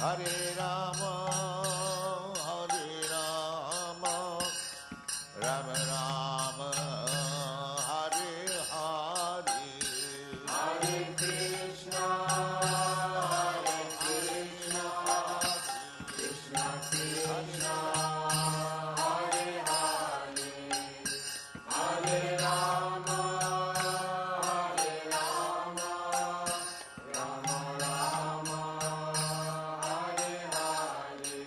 Hare Rama, Rama Rama, Hare Hare, Hare Krishna, Krishna Krishna, Hare Hare, Hare Rama, Rama Rama, Hare Hare.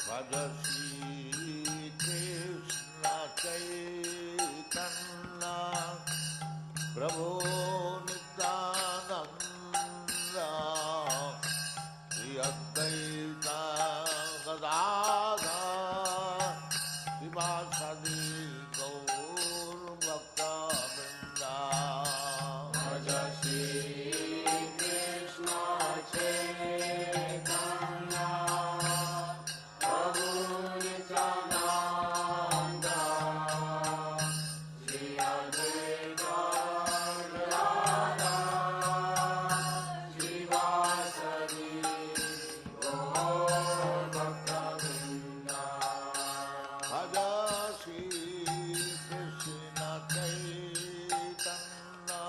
Bhaja Shri Krishna Chaitanya, Prabhu Nityananda, Shri Advaita Gadadhar, Srivasadi Gaur Bhakta-vrinda. Bhaja Shri Krishna Chaitanya, Prabhu Nityananda, Shri Advaita Gadadhar, Srivasadi Gaur Bhakta-vrinda. Bhaja Shri Krishna Chaitanya,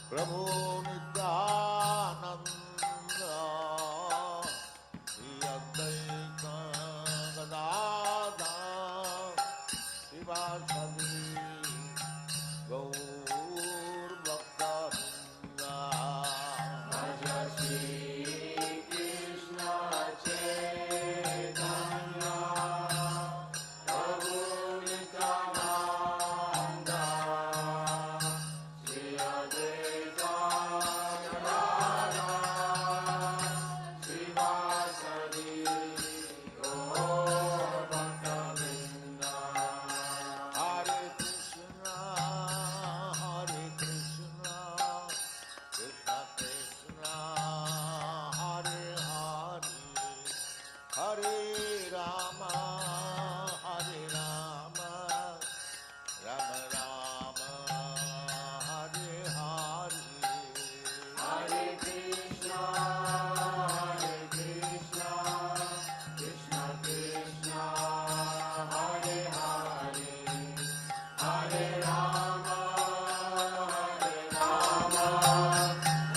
Prabhu Nityananda, Shri Advaita Gadadhar, Srivasadi Gaur Bhakta-vrinda. Bhaja Shri Krishna Chaitanya, Prabhu Nityananda, Shri Advaita Gadadhar, Srivasadi Gaur Bhakta-vrinda. Hare Krishna, Krishna Krishna, Hare Hare, Hare Rama, Rama Rama, Hare Hare. Hare Krishna, Krishna Krishna, Hare Hare, Hare Rama,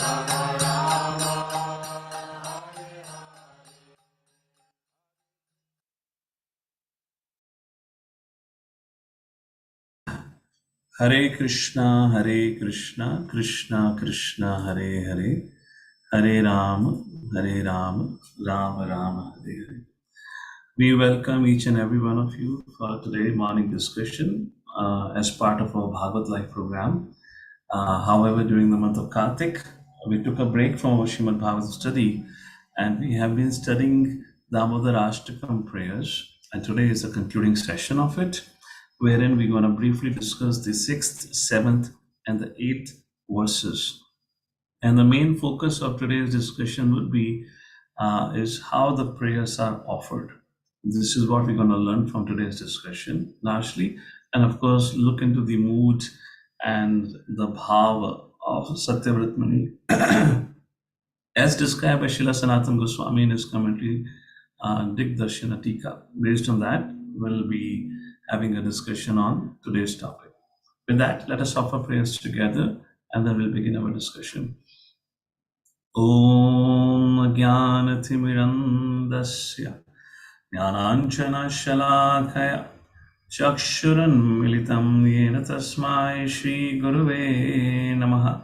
Rama Rama, Hare Hare. Hare Krishna, Krishna Krishna, Hare Hare, Hare Rama, Rama Rama, Hare Hare. We welcome each and every one of you for today's morning discussion as part of our Bhagavad Life program. However, during the month of Kartik, we took a break from our Srimad Bhagavad study and we have been studying Damodarashtakam prayers. And today is the concluding session of it, wherein we're going to briefly discuss the 6th, 7th, and the 8th verses. And the main focus of today's discussion would be is how the prayers are offered. This is what we're going to learn from today's discussion largely, and of course look into the mood and the bhava of Satyavrat Muni as described by Srila Sanatana Goswami in his commentary Digdarshana Tika. Based on that, we'll be having a discussion on today's topic. With that, let us offer prayers together and then we'll begin our discussion. Om Jnanathimidandasya Jnananjana Shalakaya Chakshuran Militam Yena Tasmai Shri Guruve Namaha.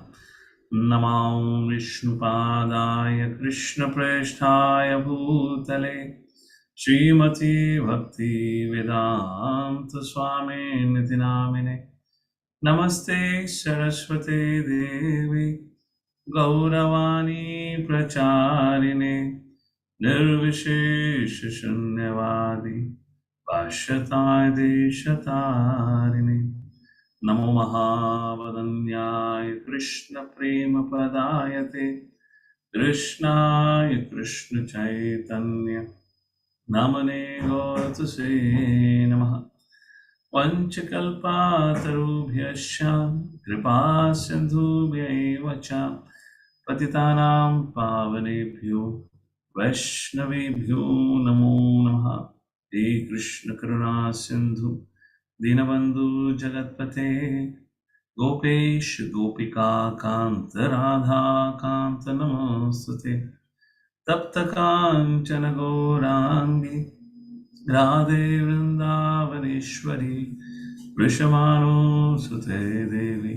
Namam Vishnupadaya Krishna Presthaya Bhutale Srimati Bhakti Vedanta Swami Niti Namine Namaste Saraswati Devi Gauravani Pracharine Nirvishesha Shunyavadi Vashatai Deshatarine Namo Mahavadanyaya Krishna Prema Padayate Krishnaya Krishna Chaitanya Namane Gautase Namaha Vanchakalpatarubhyascha Kripa Sindhubhyaiva cha Patitanam Pavanebhyo वैष्णवेभ्यो नमो नमः। हे कृष्ण करुणा सिंधु दीनबंधु जगतपते गोपेश गोपिका कांत राधा कांत नमोस्तुते। तप्त कांचन गौरांगी राधे वृंदावनेश्वरी वृषभानुसुते देवी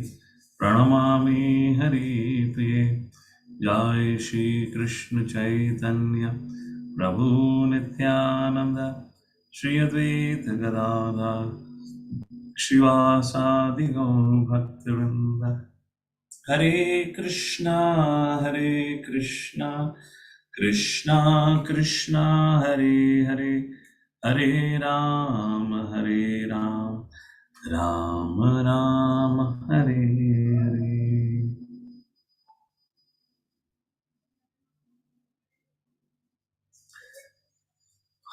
प्रणमामि हरिप्रिये। जय श्री कृष्ण चैतन्य प्रभु नित्यानंद श्री अद्वैत गदाधर श्रीवासादि गौर भक्तवृंद। हरे कृष्णा कृष्णा कृष्णा हरे हरे, हरे Ram Ram Ram Hare Hare.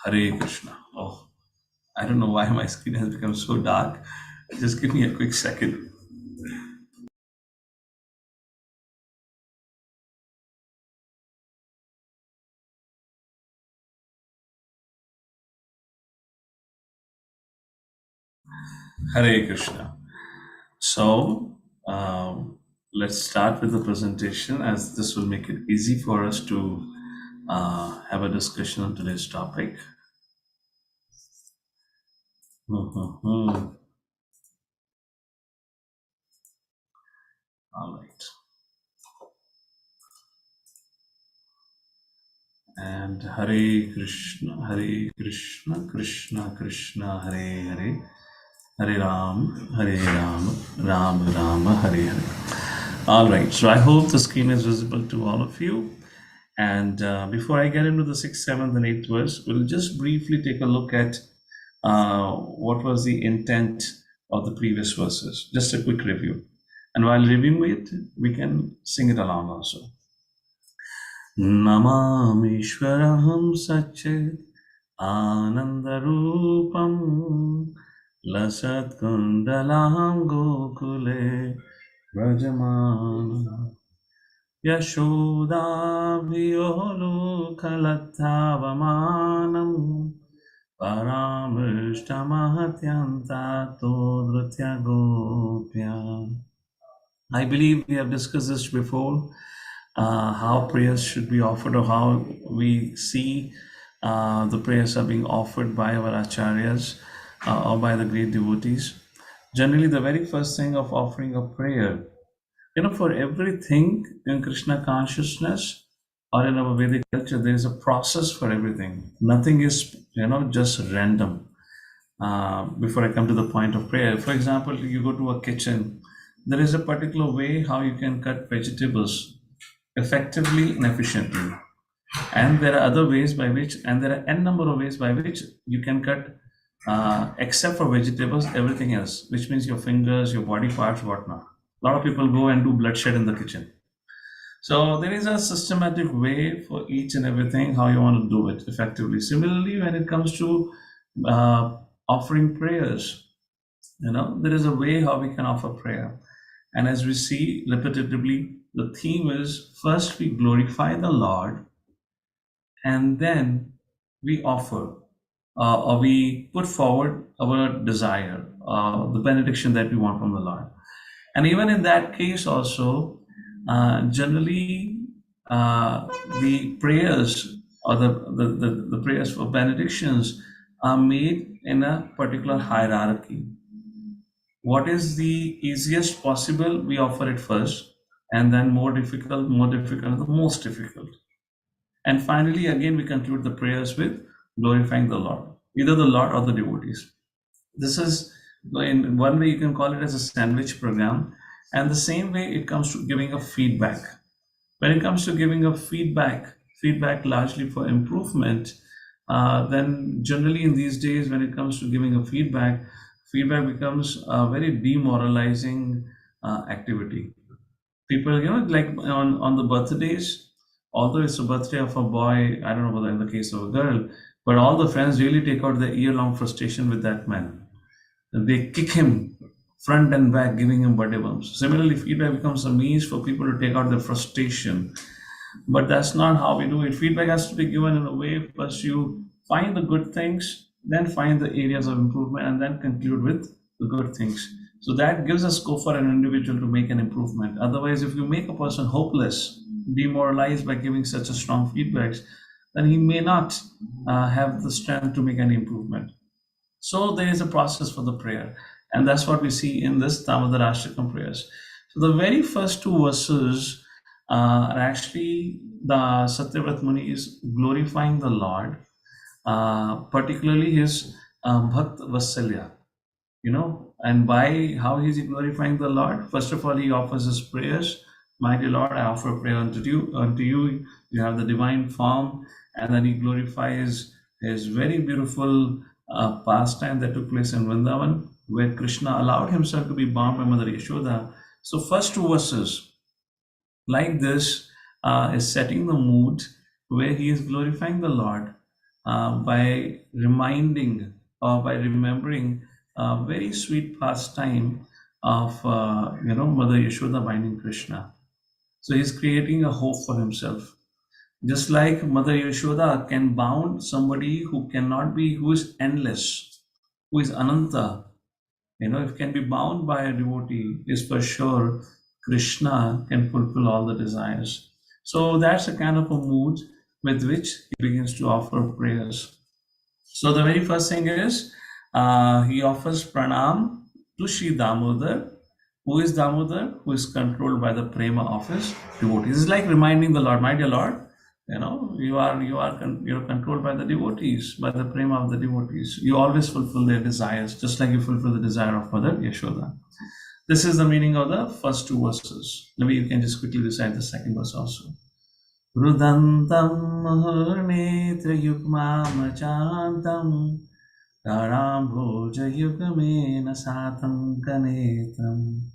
Hare Krishna. Oh, I don't know why my screen has become so dark. Just give me a quick second. Hare Krishna. So, let's start with the presentation, as this will make it easy for us to have a discussion on today's topic. All right. And Hare Krishna, Krishna Krishna, Hare Hare, Hare Ram, Ram Ram, Hare Hare. All right, so I hope the screen is visible to all of you. And before I get into the 6th, 7th, and 8th verse, we'll just briefly take a look at what was the intent of the previous verses. Just a quick review. And while reviewing it, we can sing it along also. Namamishwaraham Satchit Anandarupam Lasat Kundalaham Gokule Vrajamana Yashoda Violu Kalattavamanam Paramishtamahtyanta Todritya Gopya. I believe we have discussed this before, how prayers should be offered, or how we see the prayers are being offered by our acharyas or by the great devotees. Generally, the very first thing of offering a prayer, for everything in Krishna consciousness or in our Vedic culture, there is a process for everything. Nothing is, just random. Before I come to the point of prayer, for example, you go to a kitchen, there is a particular way how you can cut vegetables effectively and efficiently. And there are other ways by which, and there are n number of ways by which you can cut, except for vegetables, everything else, which means your fingers, your body parts, whatnot. A lot of people go and do bloodshed in the kitchen. So there is a systematic way for each and everything, how you want to do it effectively. Similarly, when it comes to offering prayers, there is a way how we can offer prayer. And as we see repetitively, the theme is first we glorify the Lord, and then we offer, or we put forward our desire, the benediction that we want from the Lord. And even in that case also, generally the prayers or the prayers for benedictions are made in a particular hierarchy. What is the easiest possible, we offer it first, and then more difficult, the most difficult. And finally, again, we conclude the prayers with glorifying the Lord, either the Lord or the devotees. This is, in one way, you can call it as a sandwich program. And the same way it comes to giving a feedback. When it comes to giving a feedback largely for improvement, then generally in these days, when it comes to giving a feedback becomes a very demoralizing activity. People, like on the birthdays, although it's a birthday of a boy, I don't know whether in the case of a girl, but all the friends really take out their year-long frustration with that man. They kick him front and back, giving him birthday bumps. Similarly, feedback becomes a means for people to take out their frustration But that's not how we do it. Feedback has to be given in a way first you find the good things, then find the areas of improvement, and then conclude with the good things. So that gives a scope for an individual to make an improvement. Otherwise, if you make a person hopeless, demoralized by giving such a strong feedbacks, then he may not have the strength to make any improvement. So there is a process for the prayer, and that's what we see in this Damodarashtakam prayers. So the very first two verses are actually the Satyavrat Muni is glorifying the Lord, particularly his Bhakt Vasalya, and by how is he glorifying the Lord? First of all, he offers his prayers. Mighty Lord, I offer a prayer unto you. You have the divine form, and then he glorifies his very beautiful pastime that took place in Vrindavan, where Krishna allowed himself to be bound by Mother Yashoda. So, first two verses like this is setting the mood where he is glorifying the Lord by reminding or by remembering a very sweet pastime of Mother Yashoda binding Krishna. So he's creating a hope for himself. Just like Mother Yashoda can bound somebody who is endless, who is Ananta, if can be bound by a devotee, is for sure Krishna can fulfill all the desires. So that's a kind of a mood with which he begins to offer prayers. So the very first thing is he offers pranam to Shri Damodar. Who is Damodar? Who is controlled by the prema of his devotees. It's like reminding the Lord, my dear Lord, you're controlled by the devotees, by the prema of the devotees. You always fulfill their desires, just like you fulfill the desire of Mother Yashoda. This is the meaning of the first two verses. Maybe you can just quickly recite the second verse also. Rudantam Mahurnetra Yukmam Chantam Karambhoja Yugamena Satam Kanetram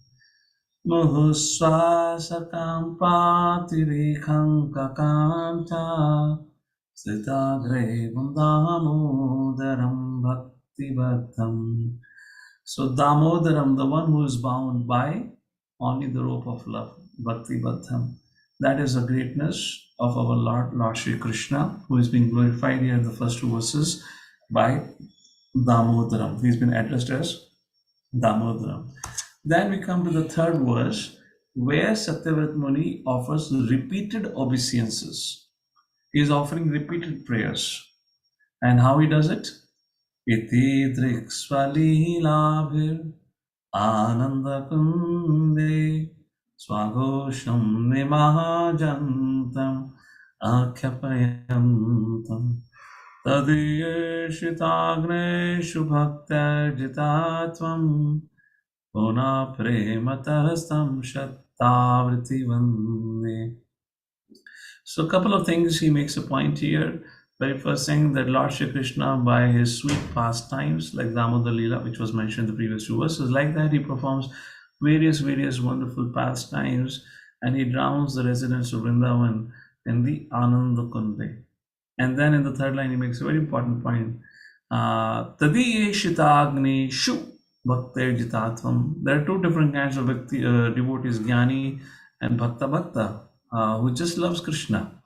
Muhuswasakam Patirikham Kakanta Sitagre Damodaram Bhakti Bhattam. So Damodaram, the one who is bound by only the rope of love, Bhakti Bhattam. That is the greatness of our Lord Shri Krishna, who is being glorified here in the first two verses by Damodaram. He's been addressed as Damodaram. Then we come to the third verse, where Satyavrat Muni offers repeated obeisances. He is offering repeated prayers. And how he does it? Iti driksvalilabhir ananda kunde swagosham nimahajantam akyapayantam tadiyeshitagneshu bhaktarjitatvam Puna prematastam shattavriti vande. So a couple of things he makes a point here. Very first thing that Lord Shri Krishna, by his sweet pastimes like Damodar Leela, which was mentioned in the previous two verses, like that he performs various wonderful pastimes, and he drowns the residents of Vrindavan in the Ananda Kunde. And then in the third line he makes a very important point. Tadiye shitagni shu Bhakta Jitatvam. There are two different kinds of devotees, Jnani and Bhakta, who just loves Krishna.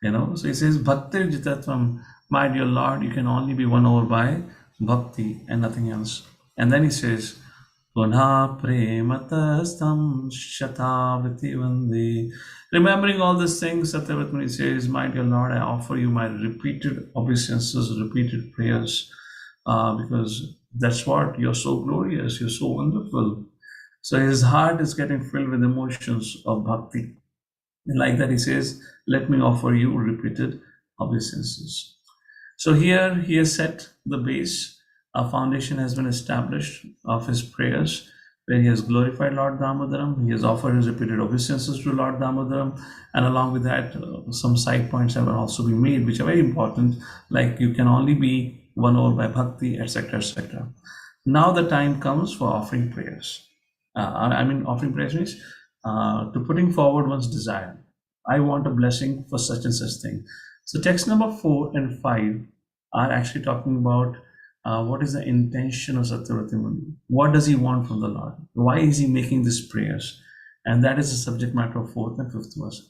So he says, Bhakta Jitatvam, my dear Lord, you can only be won over by bhakti and nothing else. And then he says, Punha prematastam shatavriti vande. Remembering all these things, Satyavrat Muni says, my dear Lord, I offer you my repeated obeisances, repeated prayers, because that's what, you're so glorious, you're so wonderful. So his heart is getting filled with emotions of bhakti. And like that he says, let me offer you repeated obeisances. So here he has set the base. A foundation has been established of his prayers, where he has glorified Lord Damodaram. He has offered his repeated obeisances to Lord Damodaram. And along with that, some side points have also been made, which are very important, like you can only be won over by bhakti, etc., etc. Now the time comes for offering prayers. Offering prayers means to putting forward one's desire. I want a blessing for such and such thing. So text number 4 and 5 are actually talking about what is the intention of Satyavrat Muni. What does he want from the Lord? Why is he making these prayers? And that is the subject matter of 4th and 5th verse.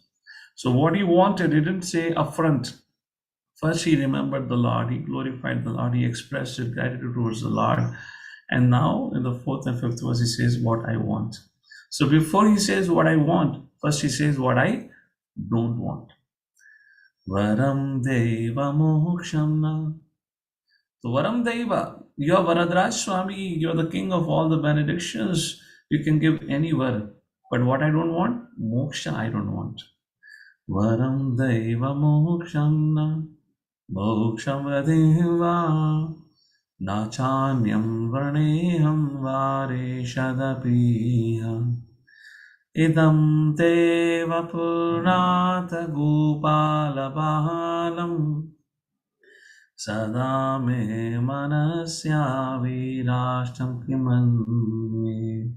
So what he wanted, he didn't say upfront. First, he remembered the Lord, he glorified the Lord, he expressed his gratitude towards the Lord. And now, in the fourth and fifth verse, he says, what I want. So before he says what I want, first he says what I don't want. Varam Deva Mokshamna. So Varam Deva, you are Varadraj Swami, you are the king of all the benedictions. You can give any var. But what I don't want? Moksha I don't want. Varam Deva Mokshamna. Moksham Vadeva. Nachanyam Varneham Vare Shadapiha. Idam Deva Purnata Gopala Balam. Sada me manasya virashtam kimanye.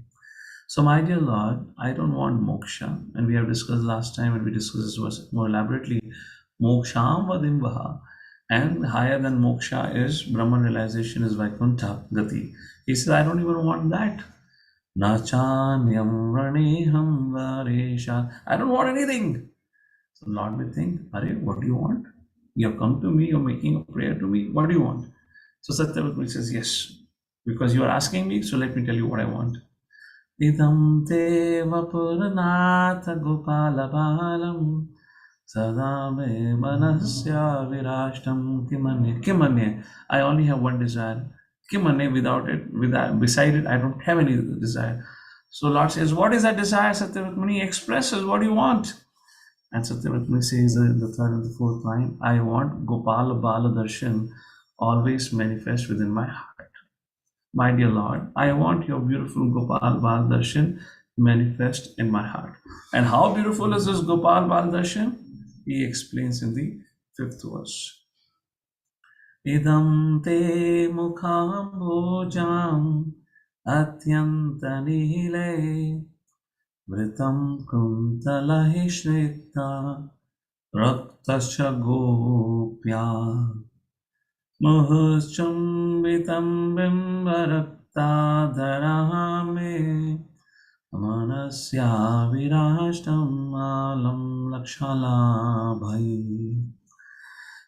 So, my dear Lord, I don't want moksha, and we have discussed last time, and we discussed this verse more elaborately. Moksham vadimvaha, and higher than moksha is Brahman realization, is Vaikuntha Gati. He says, I don't even want that. Nachanyam raneham varesha. I don't want anything. So Lord will think, Are, what do you want? You have come to me, you're making a prayer to me. What do you want? So Satyavati says, yes, because you are asking me, so let me tell you what I want. Idam deva puranatha gopala balam sadame manasya virashtam kimanye. Kimanye, I only have one desire. Kimanye, without it, beside it, I don't have any desire. So Lord says, what is that desire? Satyavati expresses, what do you want? And Satyavati says in the third and the fourth line, I want Gopala Bala Darshan always manifest within my heart. My dear Lord, I want your beautiful Gopal Bala Darshan manifest in my heart. And how beautiful is this Gopal Bala Darshan? He explains in the fifth verse. Idam te mukham bhojam atyanta nihile vritam kuntalahi shrita Raktascha gopya muhuschumbitam bimbarakta dharame manasya virashtam alam lakshala bhai.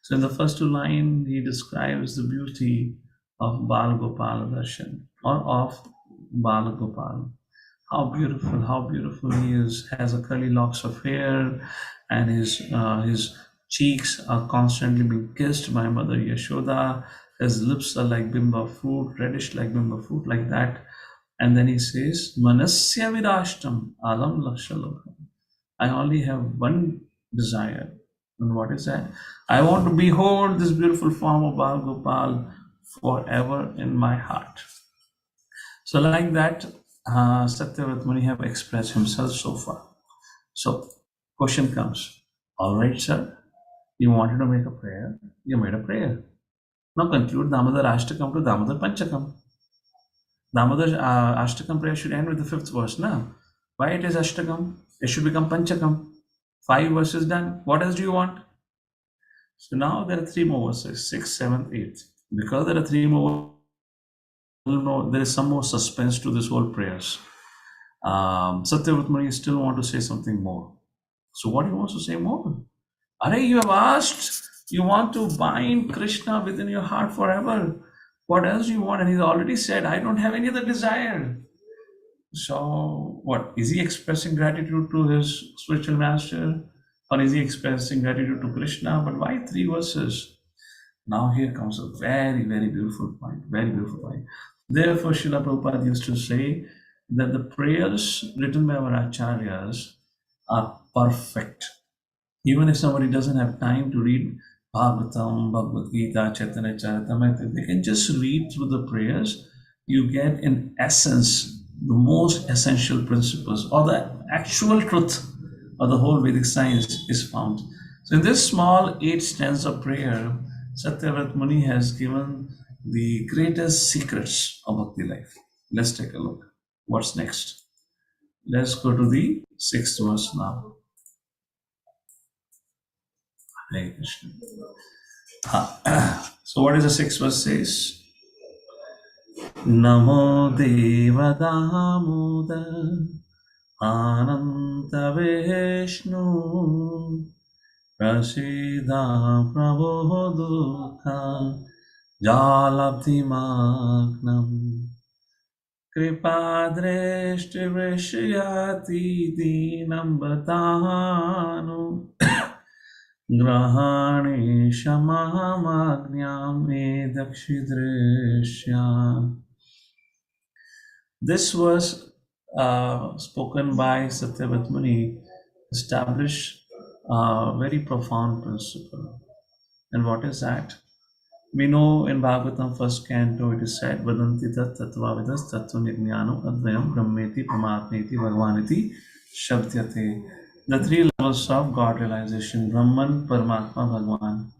So in the first two lines, he describes the beauty of Bal Gopal Darshan, or of Bal Gopal. How beautiful he is, has a curly locks of hair, and his cheeks are constantly being kissed by Mother Yashoda. His lips are like bimba fruit, reddish like bimba fruit, like that. And then he says, Manasya virashtam alam lakshalokam. I only have one desire. And what is that? I want to behold this beautiful form of Bal Gopal forever in my heart. So like that, Satyavrat Muni have expressed himself so far. So question comes, all right, sir, you wanted to make a prayer, you made a prayer. Now conclude Damodarashtakam to Damodar Panchakam. Damodar Ashtakam prayer should end with the fifth verse now. Why it is Ashtakam? It should become Panchakam. 5 verses done. What else do you want? So now there are 3 more verses, 6, 7, 8. Because there are 3 more, there is some more suspense to this whole prayers. Satyavrat Muni still want to say something more. So what he wants to say more? Are, you have asked, you want to bind Krishna within your heart forever. What else do you want? And he's already said, I don't have any other desire. So what? Is he expressing gratitude to his spiritual master? Or is he expressing gratitude to Krishna? But why 3 verses? Now here comes a very, very beautiful point. Very beautiful point. Therefore, Srila Prabhupada used to say that the prayers written by our acharyas are perfect. Even if somebody doesn't have time to read Bhagavatam, Bhagavad Gita, Chaitanya Charitamrita, they can just read through the prayers. You get in essence the most essential principles, or the actual truth of the whole Vedic science is found. So in this small 8 stanza prayer, Satyavrat Muni has given the greatest secrets of Bhakti life. Let's take a look. What's next? Let's go to the 6th verse now. Hare Krishna. So what is the 6th verse says? Namo Deva Damodar Ananta Vishnu Prasida Prabhu Dukha Jalabdhimagnam Kripadreshti Vishyati Dinam Batanu Grahani Shamamagnyam Edakshidrishya. This was spoken by Satyavat Muni, establish a very profound principle. And what is that? We know in Bhagavatam first canto it is said, Vadanti tat tattva vidas tattva nirjnano advayam brahmeti paramatmeti bhagavaniti shabdyate. The three levels of God realization, Brahman, Paramatma, Bhagavan.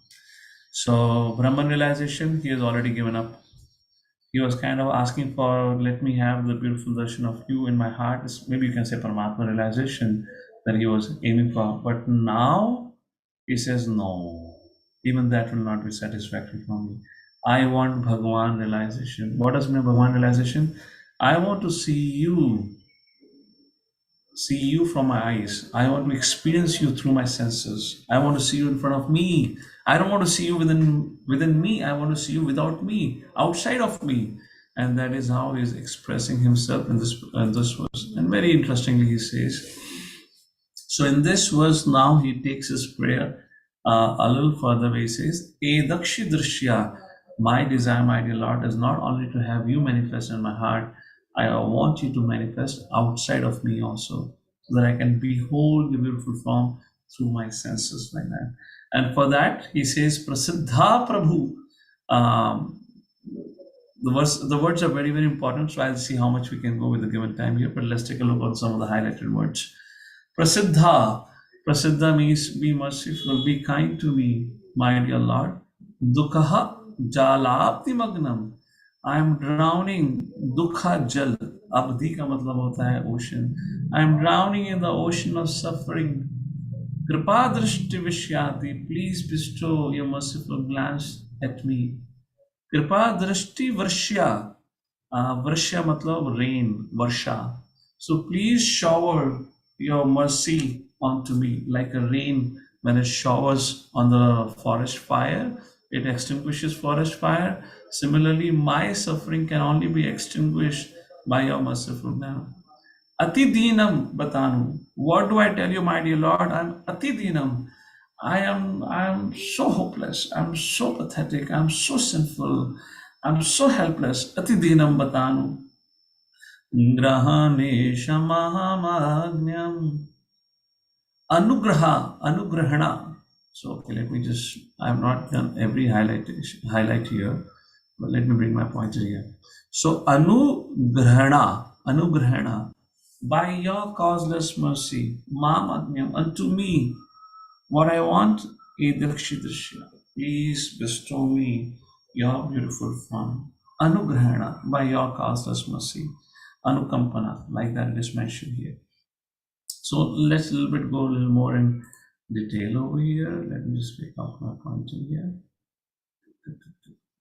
So Brahman realization, he has already given up. He was kind of asking for, let me have the beautiful darshan of you in my heart. Maybe you can say Paramatma realization that he was aiming for. But now he says, no, even that will not be satisfactory for me. I want Bhagavan realization. What does mean Bhagavan realization? I want to see you from my eyes. I want to experience you through my senses. I want to see you in front of me. I don't want to see you within me. I want to see you without me, outside of me. And that is how he is expressing himself in this verse. And very interestingly, he says, so in this verse now he takes his prayer a little further where he says, Edakshi Drishya, my desire, my dear Lord, is not only to have you manifest in my heart, I want you to manifest outside of me also, so that I can behold your beautiful form through my senses like that. And for that, he says, Prasiddha Prabhu. Um, the words are very, very important, so I'll see how much we can go with the given time here, but let's take a look at some of the highlighted words. Prasiddha. Prasiddha means be merciful, be kind to me, my dear Lord. Dukha jalabdi magnam. I am drowning. Dukha jal. Abdi ka matlab hota hai ocean. I am drowning in the ocean of suffering. Kripa drishti vishyati. Please bestow your merciful glance at me. Kripa drishti varshya. Varshya matlab rain, varsha. So please shower your mercy onto me like a rain when it showers on the forest fire. It extinguishes forest fire. Similarly, my suffering can only be extinguished by your merciful now. Ati dinam batanu. What do I tell you, my dear Lord? I'm ati dinam. I am so hopeless. I'm so pathetic. I'm so sinful. I'm so helpless. Ati dinam batanu. Grahane shamahamagnam. Anugrahana. So, okay, let me just, I have not done every highlight here, but let me bring my pointer here. So, anugrahana, by your causeless mercy, mamagnyam, unto me, what I want, idakshidrishya, please bestow me your beautiful form. Anugrahana, by your causeless mercy. Anukampana, like that it is mentioned here. So let's a little bit go a little more in detail over here. Let me just pick up my pointer here.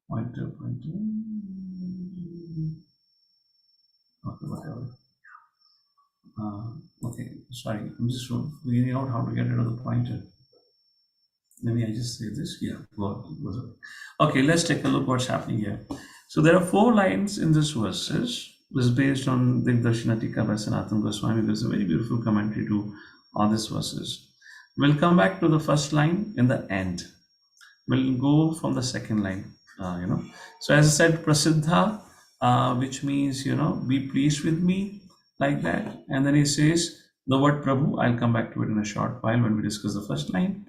Pointer. Okay, whatever. Okay, sorry. I'm just figuring out how to get rid of the pointer. Maybe I just say this. Yeah, okay, let's take a look what's happening here. So there are 4 lines in this verses. This is based on Digdarshana Tika by Sanatana Goswami. There's a very beautiful commentary to all these verses. We'll come back to the first line in the end. We'll go from the second line, So as I said, Prasiddha, which means, be pleased with me, like that. And then he says the word Prabhu. I'll come back to it in a short while when we discuss the first line.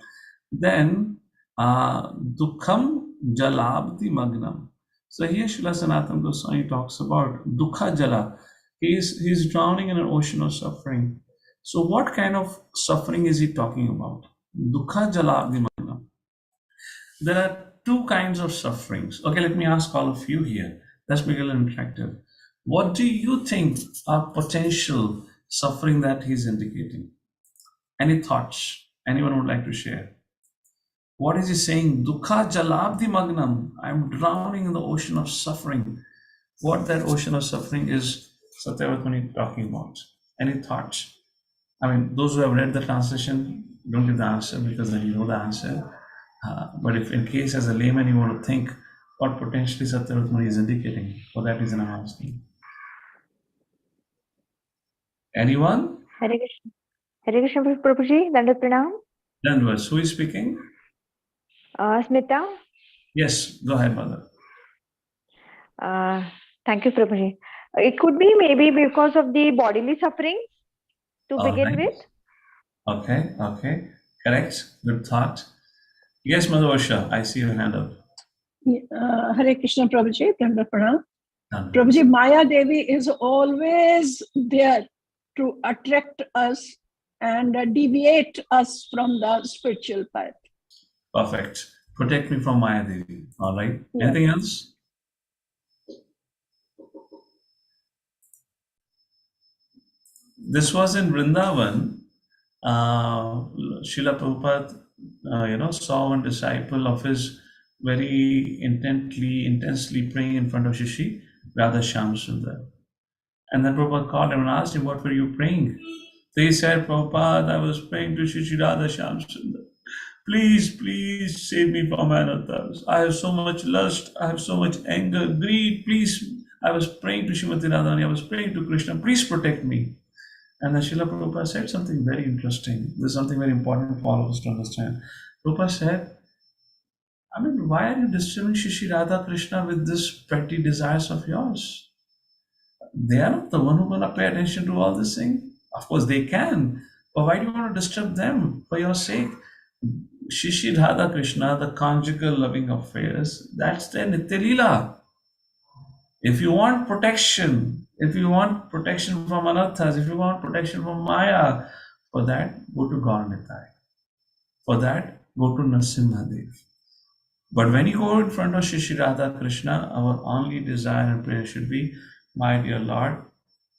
Then, Dukham Jalabdi Magnam. So here Srila Sanatana Goswami talks about Dukha Jala. He's drowning in an ocean of suffering. So what kind of suffering is he talking about? Dukha Jalabdi Magnam. There are 2 kinds of sufferings. Okay, let me ask all of you here. Let's make it a little interactive. What do you think are potential suffering that he's indicating? Any thoughts? Anyone would like to share? What is he saying? Dukha jalabdi magnam. I'm drowning in the ocean of suffering. What that ocean of suffering is Satyavat Muni talking about? Any thoughts? I mean, those who have read the translation don't give the answer because then you know the answer. But if in case as a layman you want to think what potentially Satyavrata is indicating, for that reason I'm asking. Anyone? Hare Krishna. Hare Krishna Prabhuji, Dandat Pranam. Danvas, who is speaking? Smita. Yes, go ahead, mother. Thank you, Prabhuji. It could be maybe because of the bodily suffering to All begin right. with. Okay. Correct. Good thought. Yes, Mother Varsha, I see your hand up. Hare Krishna Prabhuji, Dandavat Pranam. Danvas. Prabhuji, Maya Devi is always there to attract us and deviate us from the spiritual path. Perfect. Protect me from Maya Devi. All right. Yeah. Anything else? This was in Vrindavan. Srila Prabhupada, saw one disciple of his very intensely praying in front of Shishi, Radha Shyam Sundar. And then Prabhupada called him and asked him, what were you praying? So he said, Prabhupada, I was praying to Shishi Radha Shyam Sundar. Please save me from anathas. I have so much lust, I have so much anger, greed. Please, I was praying to Srimati Radhani, I was praying to Krishna, please protect me. And then Srila Prabhupada said something very interesting. This is something very important for all of us to understand. Prabhupada said, I mean, why are you disturbing Shishi Radha Krishna with this petty desires of yours? They are not the one who gonna pay attention to all this thing. Of course they can, but why do you want to disturb them for your sake? Shishi Radha Krishna, the conjugal loving affairs, that's their Nitya Leela. If you want protection from anathas, if you want protection from Maya, for that, go to Gaur Nitai. For that, go to Nrsimhadev. But when you go in front of Shishi Radha Krishna, our only desire and prayer should be, my dear Lord,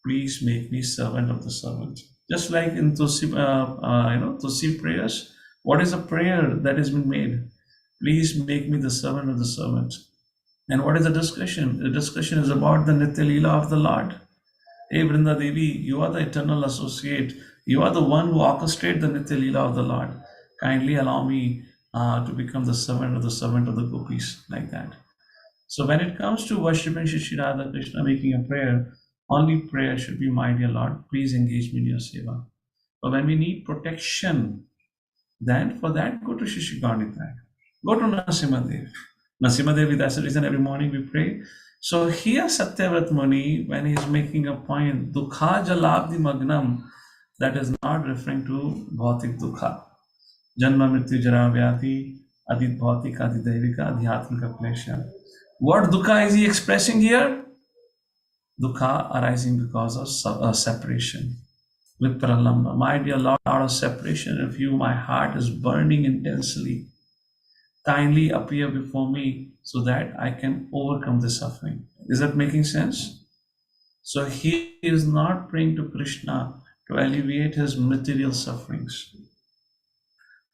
please make me servant of the servant. Just like in Tulsi prayers, what is a prayer that has been made? Please make me the servant of the servant. And what is the discussion? The discussion is about the Nitya Leela of the Lord. Hey Vrinda Devi, you are the eternal associate. You are the one who orchestrates the Nitya Leela of the Lord. Kindly allow me to become the servant of the gopis, like that. So when it comes to worshipping Shishi Radha Krishna, making a prayer, only prayer should be, my dear Lord, please engage me in your seva. But when we need protection, then for that, go to Shishi Gaunitai. Go to Nrsimhadev. Nrsimhadev, that's the reason every morning we pray. So here Satyavrata Muni, when he's making a point, Dukha Jalabdi Magnam, that is not referring to Bhautik Dukha. Janma Mrityu Jara Vyati, Adit Bhautik, Adit Daivika, Adhyatmika Klesha. What Dukha is he expressing here? Dukha arising because of separation. Vipralamba. My dear Lord, out of separation of you, my heart is burning intensely. Kindly appear before me so that I can overcome the suffering. Is that making sense? So he is not praying to Krishna to alleviate his material sufferings.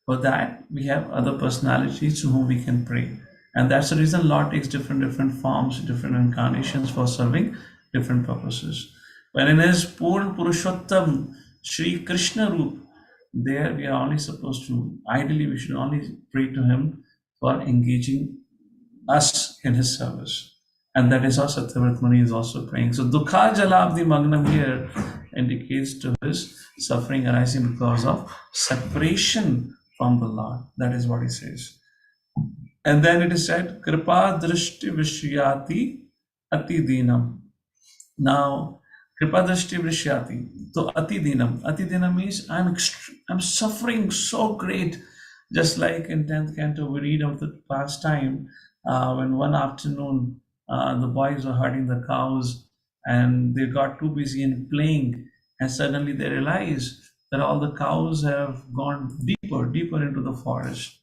For that, we have other personalities to whom we can pray. And that's the reason Lord takes different forms, different incarnations for serving different purposes. When in his Purna Purushottam, Sri Krishna Roop, there we are only supposed to, ideally we should only pray to him for engaging us in his service. And that is how Satyavrata Muni is also praying. So Dukha Jalabdi Magnam here indicates to his suffering arising because of separation from the Lord. That is what he says. And then it is said, Kripa Drishti Vishyati Ati Dinam. Now, Kripa Drishti Vishyati. So Ati Dinam. Ati Dinam means I'm suffering so great. Just like in 10th canto, we read of the past time when one afternoon the boys were herding the cows and they got too busy in playing, and suddenly they realized that all the cows have gone deeper into the forest.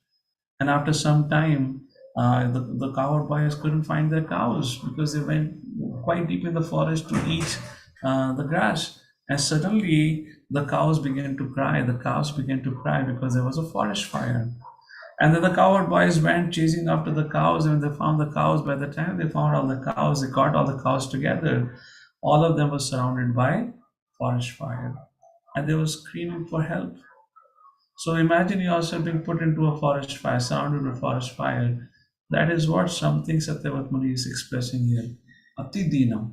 And after some time, the cowherd boys couldn't find their cows because they went quite deep in the forest to eat the grass. And suddenly the cows began to cry. The cows began to cry because there was a forest fire. And then the cowherd boys went chasing after the cows, and when they found the cows, by the time they found all the cows, they got all the cows together. All of them were surrounded by forest fire. and they were screaming for help. So imagine yourself being put into a forest fire, surrounded with forest fire. That is what something Satyavat Muni is expressing here. Ati Dinam.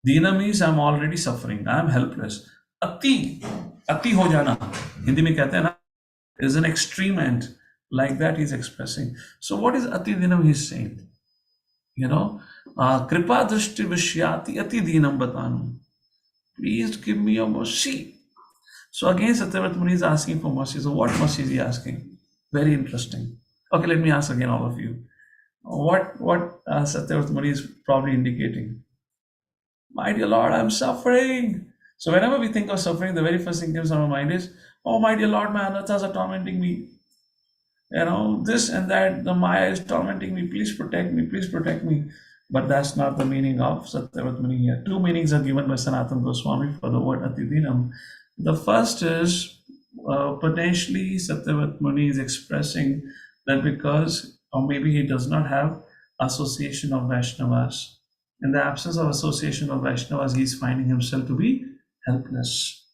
Dina means I'm already suffering. I'm helpless. Ati ho jana. Hindi mein kehte hain na, is an extreme end. Like that he's expressing. So what is Ati Dinam he's saying? You know, Kripa Drishti Vishyati Ati Dinam Batanu. Please give me your mercy. So again, Satyavat Muni is asking for mercy. So what mercy is he asking? Very interesting. Okay, let me ask again all of you. What Satyavat Muni is probably indicating? My dear Lord, I'm suffering. So whenever we think of suffering, the very first thing comes on our mind is, oh my dear Lord, my anathas are tormenting me. You know, this and that, the Maya is tormenting me. Please protect me, please protect me. But that's not the meaning of Satyavat Muni here. Two meanings are given by Sanatana Goswami for the word Atidinam. The first is potentially Satyavat Muni is expressing that because, or maybe he does not have association of Vaishnavas. In the absence of association of Vaishnavas, he is finding himself to be helpless.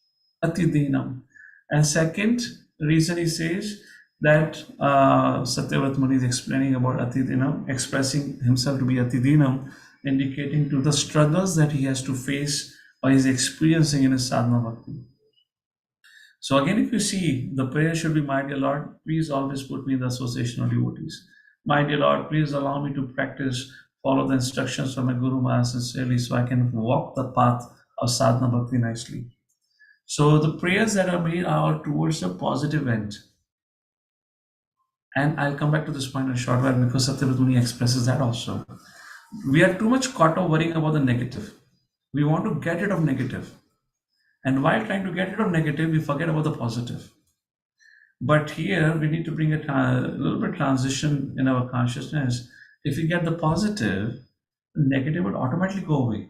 Atidinam. And second reason he says that Satyavat Muni is explaining about Atidinam, expressing himself to be Atidinam, indicating to the struggles that he has to face or is experiencing in his sadhana bhakti. So again, if you see, the prayer should be, my dear Lord, please always put me in the association of devotees. My dear Lord, please allow me to practice, follow the instructions from my Guru Maharaj sincerely so I can walk the path of sadhana bhakti nicely. So the prayers that are made are towards a positive end. And I'll come back to this point in a short while because Satyavat Muni expresses that also. We are too much caught up worrying about the negative. We want to get rid of negative. And while trying to get rid of negative, we forget about the positive. But here we need to bring a little bit transition in our consciousness. If we get the positive, the negative would automatically go away.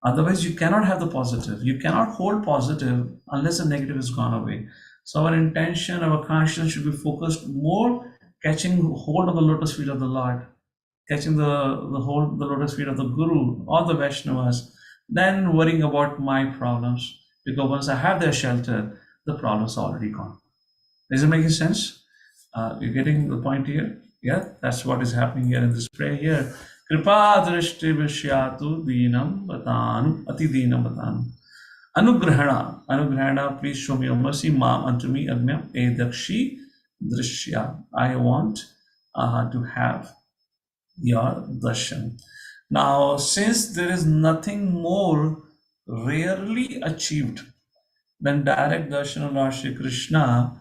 Otherwise, you cannot have the positive. You cannot hold positive unless the negative is gone away. So our intention, our consciousness should be focused more catching hold of the lotus feet of the Lord, catching the lotus feet of the Guru or the Vaishnavas, than worrying about my problems. Because once I have their shelter, the problems are already gone. Is it making sense? You're getting the point here? Yeah, that's what is happening here in this prayer here. Kripa drishti vishyatu dinam batanu ati dinam batanu. Anugrahana, please show me your mercy. Mam unto me agnyam edakshi drishya. I want to have your darshan. Now, since there is nothing more rarely achieved than direct darshan of Lord Shri Krishna,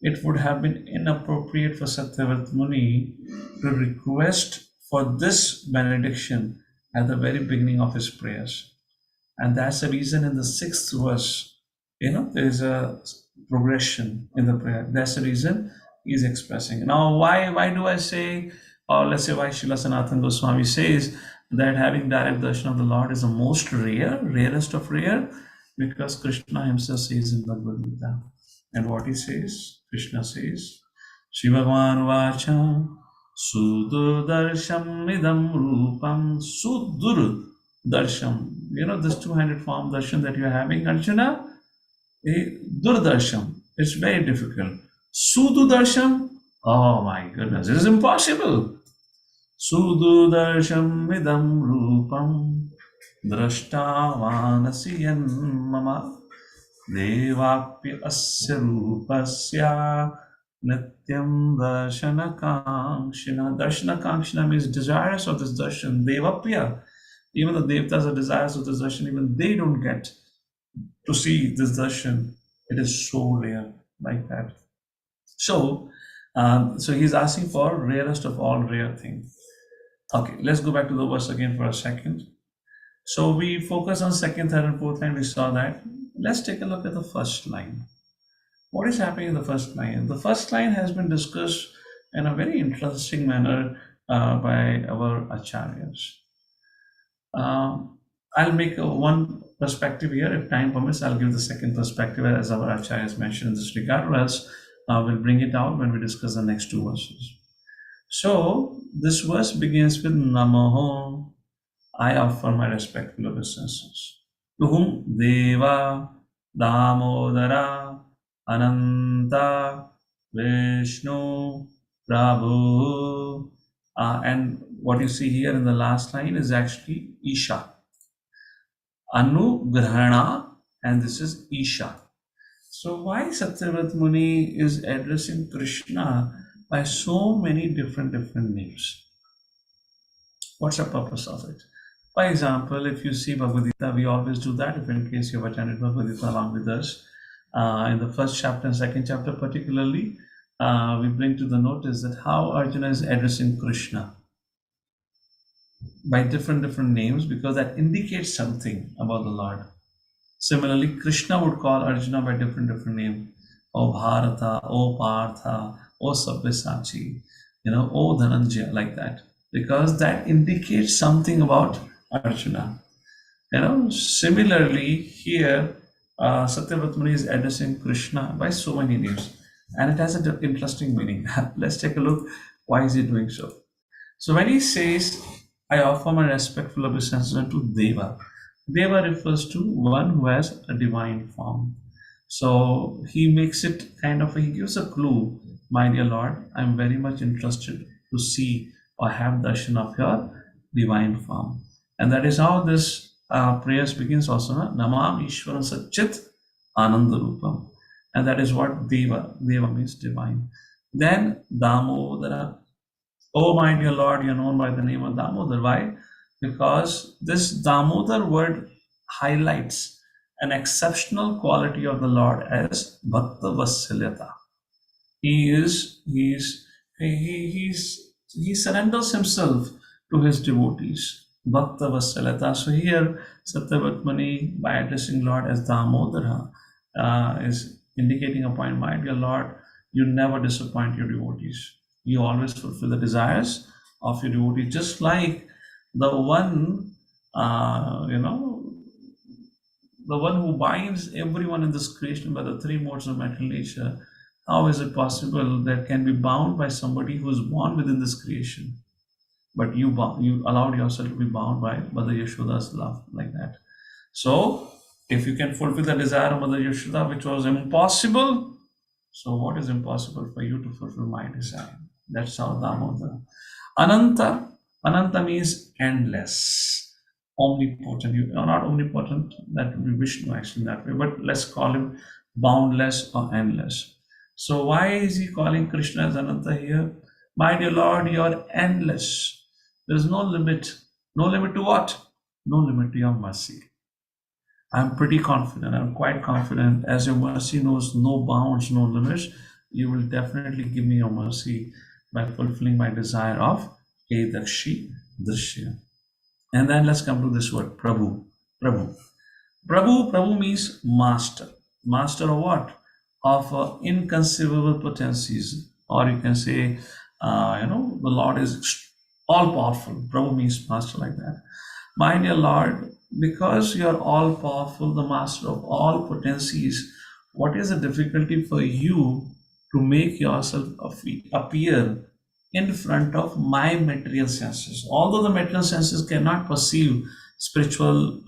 it would have been inappropriate for Satyavat Muni to request for this benediction at the very beginning of his prayers. And that's the reason in the 6th verse, there is a progression in the prayer. That's the reason he's expressing. Now, why do I say, or let's say why Srila Sanatana Goswami says that having direct darshan of the Lord is the most rarest of rare? Because Krishna himself says in Bhagavad Gita. And what he says, Krishna says, Shri Bhagavan Vacha Sudur Idam Rupam Sudur Darsham. This two-handed form darshan that you're having, Arjuna, Durdarsham. It's very difficult. Sudu Darsham, oh my goodness, it is impossible. Sudu Darsham Idam Rupam Drashta Vanasiyan Mama Devapya Asya Rupasya Nityam Darshana Kankshina. Darshana Kankshina means desirous of this darshan. Devapya. Even the Devtas are desirous of this darshan, even they don't get to see this darshan. It is so rare like that. So he's asking for rarest of all rare things. Okay, let's go back to the verse again for a second. So we focus on 2nd, 3rd, and 4th line. We saw that. Let's take a look at the first line. What is happening in the first line? The first line has been discussed in a very interesting manner by our acharyas. I'll make one perspective here. If time permits, I'll give the second perspective as our Acharya has mentioned in this regard, or else we'll bring it out when we discuss the next two verses. So this verse begins with Namaho. I offer my respectful obeisances. To whom? Deva, Damodara, Ananta, Vishnu, Prabhu. And what you see here in the last line is actually Isha. Anugrahana, and this is Isha. So why Satyavrata Muni is addressing Krishna by so many different names? What's the purpose of it? For example, if you see Bhagavad Gita, we always do that. If in case you have attended Bhagavad Gita along with us, in the first chapter and second chapter particularly, we bring to the notice that how Arjuna is addressing Krishna by different names, because that indicates something about the Lord. Similarly, Krishna would call Arjuna by different names. O Bharata, O Partha, O Sabyasachi, O Dhananjaya, like that. Because that indicates something about Arjuna. Similarly, here, Satyavrata Muni is addressing Krishna by so many names. And it has an interesting meaning. Let's take a look. Why is he doing so? So when he says, I offer my respectful obeisance to Deva, Deva refers to one who has a divine form. So he makes it he gives a clue, my dear Lord, I'm very much interested to see or have darshan of your divine form. And that is how this prayer begins also, Namam Ishwaram Satchit Anandarupam. And that is what Deva means divine. Then Damodara. Oh my dear Lord, you're known by the name of Damodar. Why? Because this Damodar word highlights an exceptional quality of the Lord as Bhakta Vatsalyata. He surrenders himself to his devotees. Bhakta Vatsalyata. So here, Satyavrata Muni, by addressing Lord as Damodara, is indicating a point, my dear Lord, you never disappoint your devotees. You always fulfill the desires of your devotee, just like the one, the one who binds everyone in this creation by the three modes of material nature. How is it possible that can be bound by somebody who is born within this creation? But you allowed yourself to be bound by Mother Yashoda's love, like that. So, if you can fulfill the desire of Mother Yashoda, which was impossible, so what is impossible for you to fulfill my desire? That's how Damodara. Ananta means endless, omnipotent. You are not omnipotent, that would be Vishnu actually in that way, but let's call him boundless or endless. So why is he calling Krishna as Ananta here? My dear Lord, you are endless. There is no limit. No limit to what? No limit to your mercy. I'm pretty confident, I'm quite confident, as your mercy knows no bounds, no limits, you will definitely give me your mercy by fulfilling my desire of Edakshi Drishya. And then let's come to this word, Prabhu. Prabhu means master. Master of what? Of inconceivable potencies. Or you can say, the Lord is all powerful. Prabhu means master, like that. My dear Lord, because you are all powerful, the master of all potencies, what is the difficulty for you to make yourself appear in front of my material senses? Although the material senses cannot perceive spiritual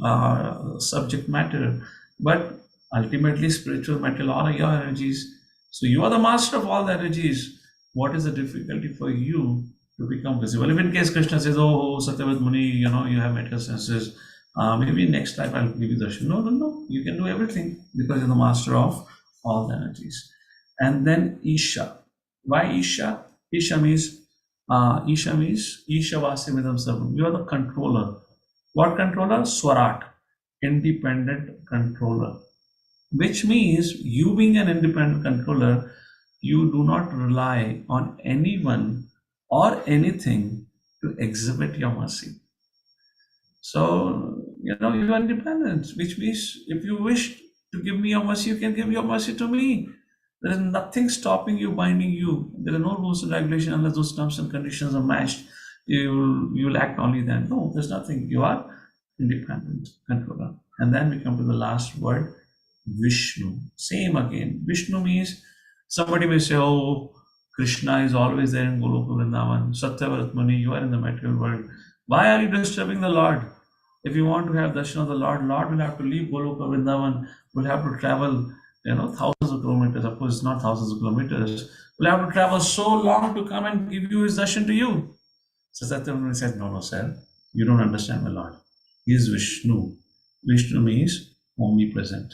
subject matter, but ultimately spiritual material, all are your energies. So you are the master of all the energies. What is the difficulty for you to become visible? If in case Krishna says, oh, Satyavrata Muni, you have material senses, maybe next life I'll give you darshan. No, you can do everything because you're the master of all the energies. And then Isha. Why Isha? Isha means Isha Vasimidam Sarvam. You are the controller. What controller? Swarat, independent controller. Which means you being an independent controller, you do not rely on anyone or anything to exhibit your mercy. So, you are independent, which means if you wish to give me your mercy, you can give your mercy to me. There is nothing stopping you, binding you. There are no rules and regulations unless those terms and conditions are matched. You will act only then. No, there's nothing. You are independent controller. And then we come to the last word, Vishnu. Same again. Vishnu means somebody may say, oh, Krishna is always there in Goloka Vrindavan. Satyavrata Muni, you are in the material world. Why are you disturbing the Lord? If you want to have darshan of the Lord, Lord will have to leave Goloka Vrindavan, will have to travel, thousands of kilometers. Of course, not thousands of kilometers. Will have to travel so long to come and give you his darshan to you. So Satyavati says, no, sir, you don't understand my Lord. He is Vishnu. Vishnu means omnipresent.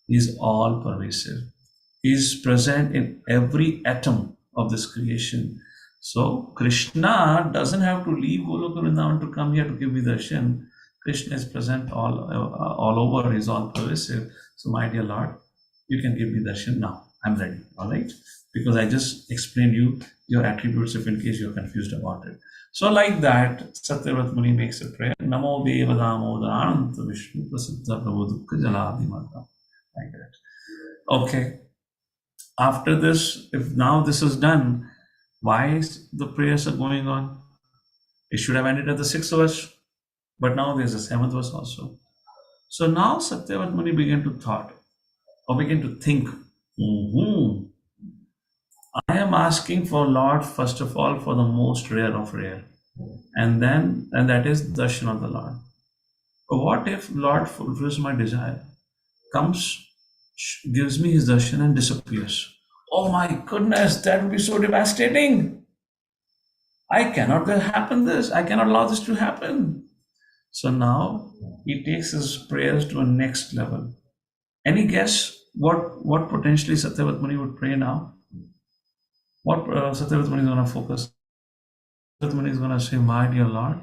He is all pervasive. He is present in every atom of this creation. So Krishna doesn't have to leave Goloka Vrindavan to come here to give me darshan. Krishna is present all over. He is all pervasive. So my dear Lord, you can give me darshan now. I'm ready. All right? Because I just explained you your attributes if in case you're confused about it. So like that, Satyavrat Muni makes a prayer. Namo Deva Damodara Ananta Vishnu Prasiddha Prabhu Dukkha Jaladi Mata. Like that. Okay. After this, if now this is done, why is the prayers are going on? It should have ended at the 6th verse, but now there's a 7th verse also. So now Satyavrat Muni began to think, I am asking for Lord, first of all, for the most rare of rare. And that is darshan of the Lord. But what if Lord fulfills my desire, comes, gives me his darshan and disappears? Oh my goodness, that would be so devastating. I cannot allow this to happen. So now he takes his prayers to a next level. Any guess what potentially Satyavrat Muni would pray now? What Satyavrat Muni is going to focus? Satyavrat Muni is going to say, my dear Lord,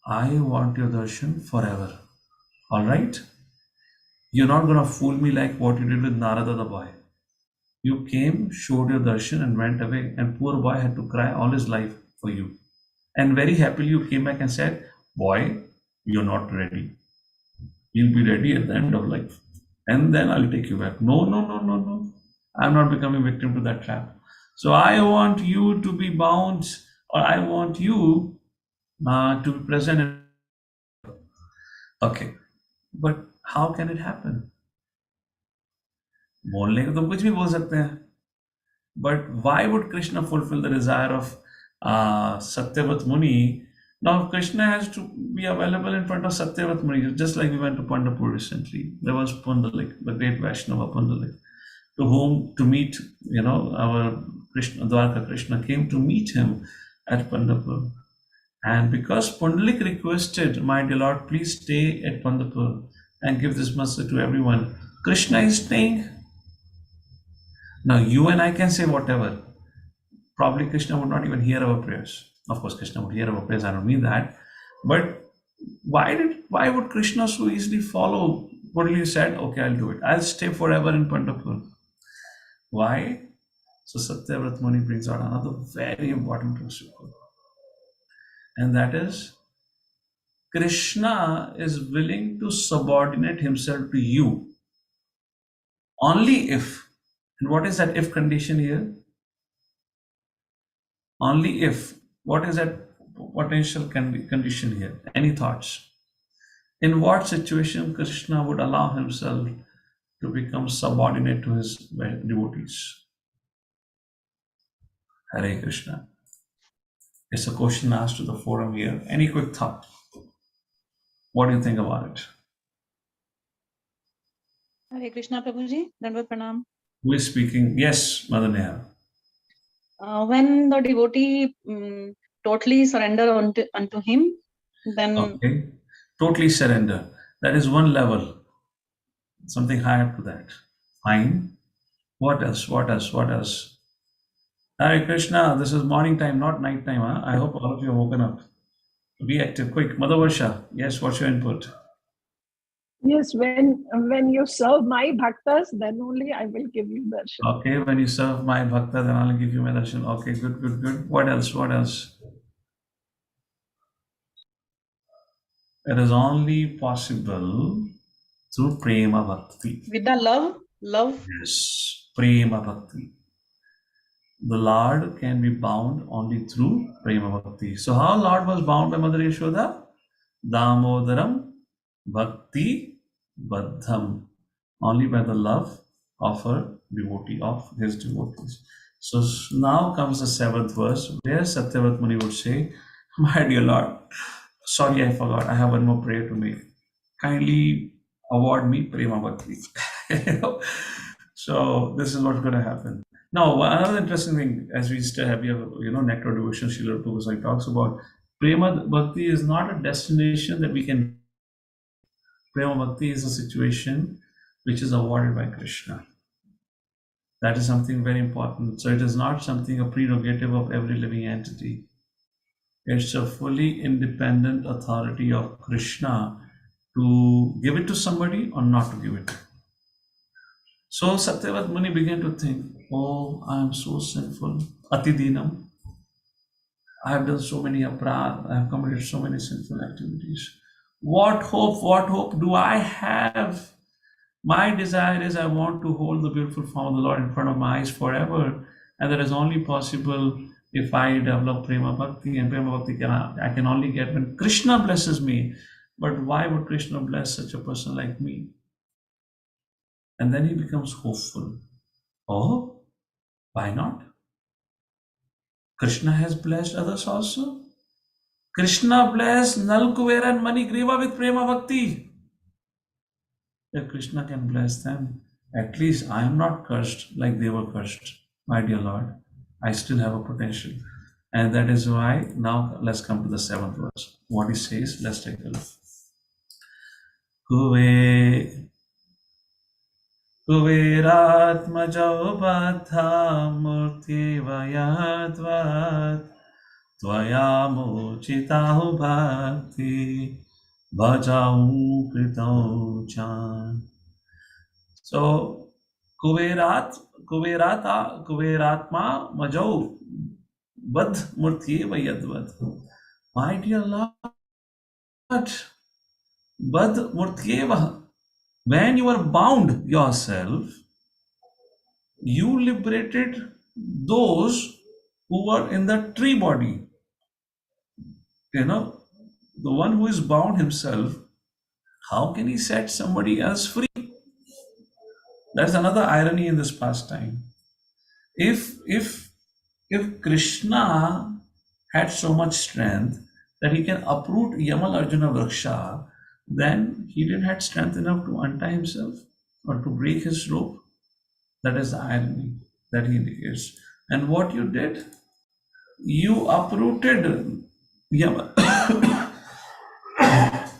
I want your darshan forever. All right? You're not going to fool me like what you did with Narada the boy. You came, showed your darshan and went away, and poor boy had to cry all his life for you. And very happily you came back and said, boy, you're not ready. You'll be ready at the end of life. And then I'll take you back. No. I'm not becoming victim to that trap. So I want you to be bound, or I want you to be present. Okay. But how can it happen? बोलने को तो कुछ भी बोल सकते हैं. But why would Krishna fulfill the desire of Satyavrat Muni? Now Krishna has to be available in front of Satyavrat Muni, just like we went to Pandharpur recently. There was Pundalik, the great Vaishnava Pundalik, to whom to meet, our Krishna, Dwarka Krishna came to meet him at Pandharpur. And because Pundalik requested, my dear Lord, please stay at Pandharpur and give this message to everyone, Krishna is staying. Now you and I can say whatever. Probably Krishna would not even hear our prayers. Of course, Krishna would hear our prayers, I don't mean that. But why would Krishna so easily follow? Pundalik said, okay, I'll do it. I'll stay forever in Pandharpur. Why? So Satyavrat Muni brings out another very important principle. And that is, Krishna is willing to subordinate himself to you only if, and what is that if condition here? Only if. What is that potential condition here? Any thoughts? In what situation Krishna would allow himself to become subordinate to his devotees? Hare Krishna. It's a question asked to the forum here. Any quick thought? What do you think about it? Hare Krishna, Prabhuji. Dandavat Pranam. Who is speaking? Yes, Madan Sundar. When the devotee totally surrender unto him, then Okay. Totally surrender. That is one level. Something higher to that. Fine. What else? Hare Krishna, this is morning time, not night time. Huh? I hope all of you have woken up. Be active, quick. Madhavarsha, yes, what's your input? Yes, when you serve my bhaktas, then only I will give you darshan. Okay, when you serve my bhakta, then I'll give you my darshan. Okay, good. What else? It is only possible through prema bhakti. with the love. Yes, prema bhakti. The Lord can be bound only through prema bhakti. So how Lord was bound by Mother Yashoda? Damodaram bhakti baddham. Only by the love of her devotee, of his devotees. So now comes the 7th verse, where Satyavrat Muni would say, my dear Lord, Sorry, I forgot. I have one more prayer to make. Kindly award me Prema Bhakti. So this is what's going to happen. Now, another interesting thing, as we still have, Nectar Devotion, Srila Prabhu talks about Prema Bhakti is not a destination that we can. Prema Bhakti is a situation which is awarded by Krishna. That is something very important. So it is not something a prerogative of every living entity. It's a fully independent authority of Krishna to give it to somebody or not to give it. So Satyavat Muni began to think, oh, I am so sinful. Atidinam. I have done so many aparadh. I have committed so many sinful activities. What hope do I have? My desire is I want to hold the beautiful form of the Lord in front of my eyes forever. And that is only possible if I develop Prema Bhakti. And Prema Bhakti I can only get when Krishna blesses me. But why would Krishna bless such a person like me? And then he becomes hopeful. Oh, why not? Krishna has blessed others also. Krishna blessed Nal Kuvera and Manigriva with Prema Bhakti. If Krishna can bless them, at least I am not cursed like they were cursed. My dear Lord, I still have a potential. And that is why, now let's come to the 7th verse. What he says, let's take a look. Kuveratmajau Badha Murti Vayadvat Tvaya Mochitahu Bhakti Bhajau Kritau Chan. So Kuveratma Majau Bad Murti Vayadvat. My dear Lord, Bad Murtyeva. When you are bound yourself, you liberated those who were in the tree body. The one who is bound himself, how can he set somebody else free? That's another irony in this pastime. If Krishna had so much strength that he can uproot Yamal Arjuna Vraksha, then he didn't have strength enough to untie himself or to break his rope. That is the irony that he indicates. And what you did, you uprooted Yamal.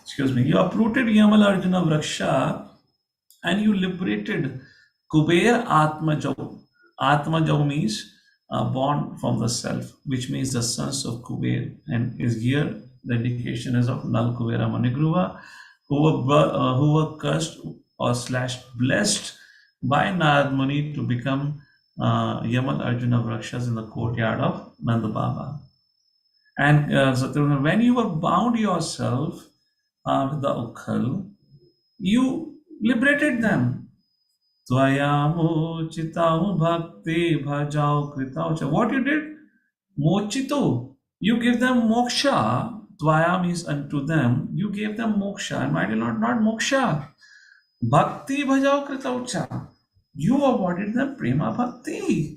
Excuse me. You uprooted Yamal Arjuna Vraksha and you liberated Kuber Atmajau. Atmajau means born from the self, which means the sons of Kuber. And is here the indication is of Nal Kubera Manigruva, who were cursed or / blessed by Narad Muni to become Yamal Arjuna Vrakshas in the courtyard of Nanda Baba. And when you were bound yourself with the Ukhal, you liberated them. Tvaya mochitau bhakti bhajau kritau. What you did? Mochito. You give them moksha. Tvaya means unto them. You gave them moksha. And my dear Lord, not moksha. Bhakti bhajau kritaucha. You awarded them prema bhakti.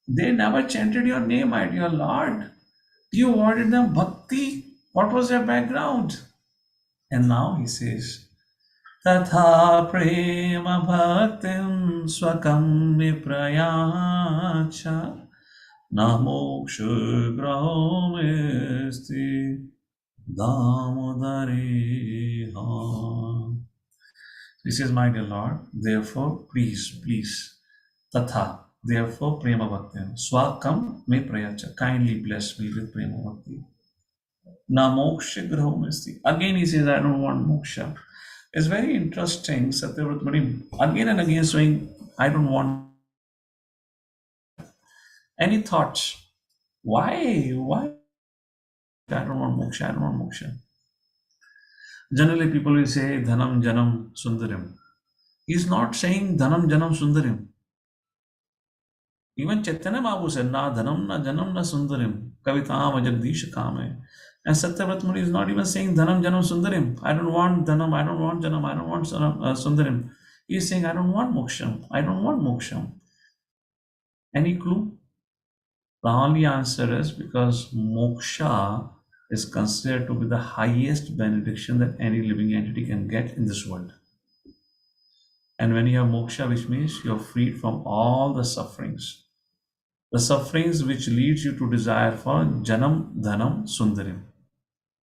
They never chanted your name, my dear Lord. You awarded them bhakti. What was their background? And now he says, Tatha prema bhaktim swakam viprayacha na moksha grahomesti Damodarashtakam. He says, my dear Lord, therefore, please, Tatha, therefore, Prema Bhakti, Swakam me prayacha, kindly bless me with Prema Bhakti. Na moksha grahomesti. Again, he says, I don't want moksha. It's very interesting, Satyavrata Muni, again and again saying, I don't want. Any thoughts? Why? I don't want moksha. Generally, people will say, Dhanam Janam Sundarim. He's not saying Dhanam Janam Sundarim. Even Chaitanya Mahaprabhu said, Na Dhanam Na Janam Na Sundarim, Kavitam Ajagdish Kame. And Satyavrata Muni is not even saying Dhanam Janam Sundarim. I don't want Dhanam, I don't want Janam, I don't want Sundarim. He is saying, I don't want moksham. Any clue? The only answer is because moksha is considered to be the highest benediction that any living entity can get in this world. And when you have moksha, which means you're freed from all the sufferings which leads you to desire for janam, dhanam, sundarim,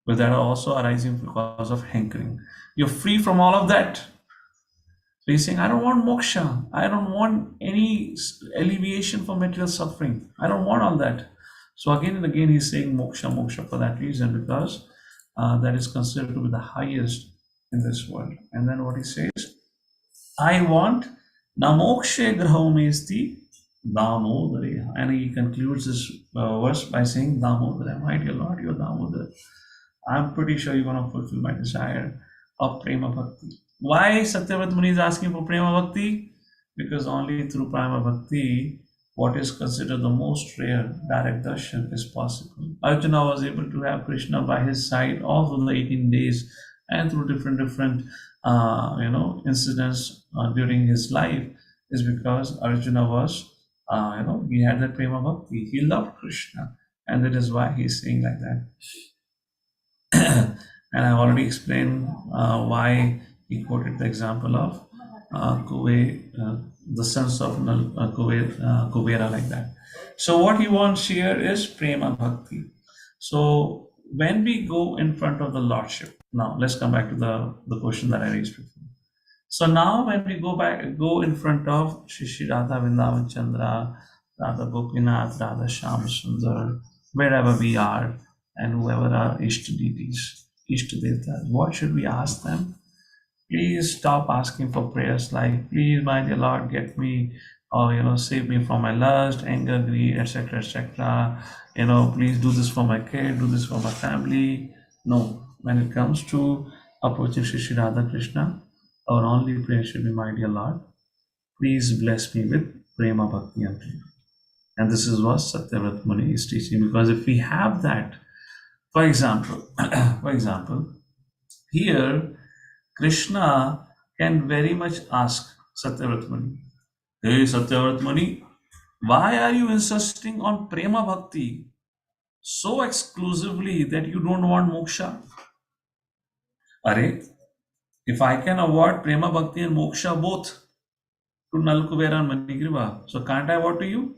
but that are also arising because of hankering. You're free from all of that. So he's saying, I don't want moksha. I don't want any alleviation for material suffering. I don't want all that. So again and again, he's saying moksha, moksha for that reason, because that is considered to be the highest in this world. And then what he says, I want namokshe grahomesti Damodare. And he concludes this verse by saying, Damodare, my dear Lord, you're Damodare. I'm pretty sure you're going to fulfill my desire of Prema Bhakti. Why Satyavrata Muni is asking for Prema Bhakti? Because only through Prema Bhakti, what is considered the most rare direct darshan is possible. Arjuna was able to have Krishna by his side all through the 18 days and through different incidents during his life, is because Arjuna was, he had that Prema Bhakti. He loved Krishna, and that is why he's saying like that. And I've already explained why he quoted the example of the sons of Kubera, like that. So what he wants here is Prema Bhakti. So when we go in front of the Lordship, now let's come back to the question that I raised before. So now when we go in front of Shri Radha Vrindavan Chandra, Radha Gopinath, Radha Shyam Sundar, wherever we are, and whoever are Ishta deities, Ishta Devatas, what should we ask them? Please stop asking for prayers like, please, my dear Lord, get me, or save me from my lust, anger, greed, etc., etc. Please do this for my kid, do this for my family. No, when it comes to approaching Shri Radha Krishna, our only prayer should be, my dear Lord, please bless me with Prema Bhakti and Prema. And this is what Satyavrata Muni is teaching, because if we have that, for example, here Krishna can very much ask Satyavrata Muni, hey Satyavrata Muni, why are you insisting on Prema Bhakti so exclusively that you don't want moksha? Are, if I can award Prema Bhakti and moksha both to Nalkuvera and Manigriva, so can't I award to you?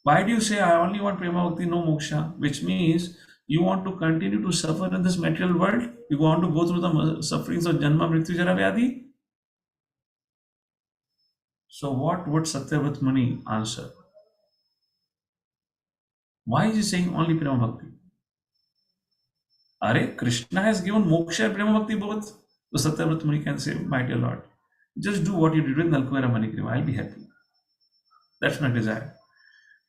Why do you say I only want Prema Bhakti, no moksha? Which means you want to continue to suffer in this material world? You want to go through the sufferings of Janma, Mrityu, Jara, Vyadhi? So what would Satyavrata Muni answer? Why is he saying only Prema Bhakti? Are, Krishna has given moksha and Prema Bhakti both. So Satyavrata Muni can say, my dear Lord, just do what you did with Nalkuvera Manigriva, I'll be happy. That's my desire.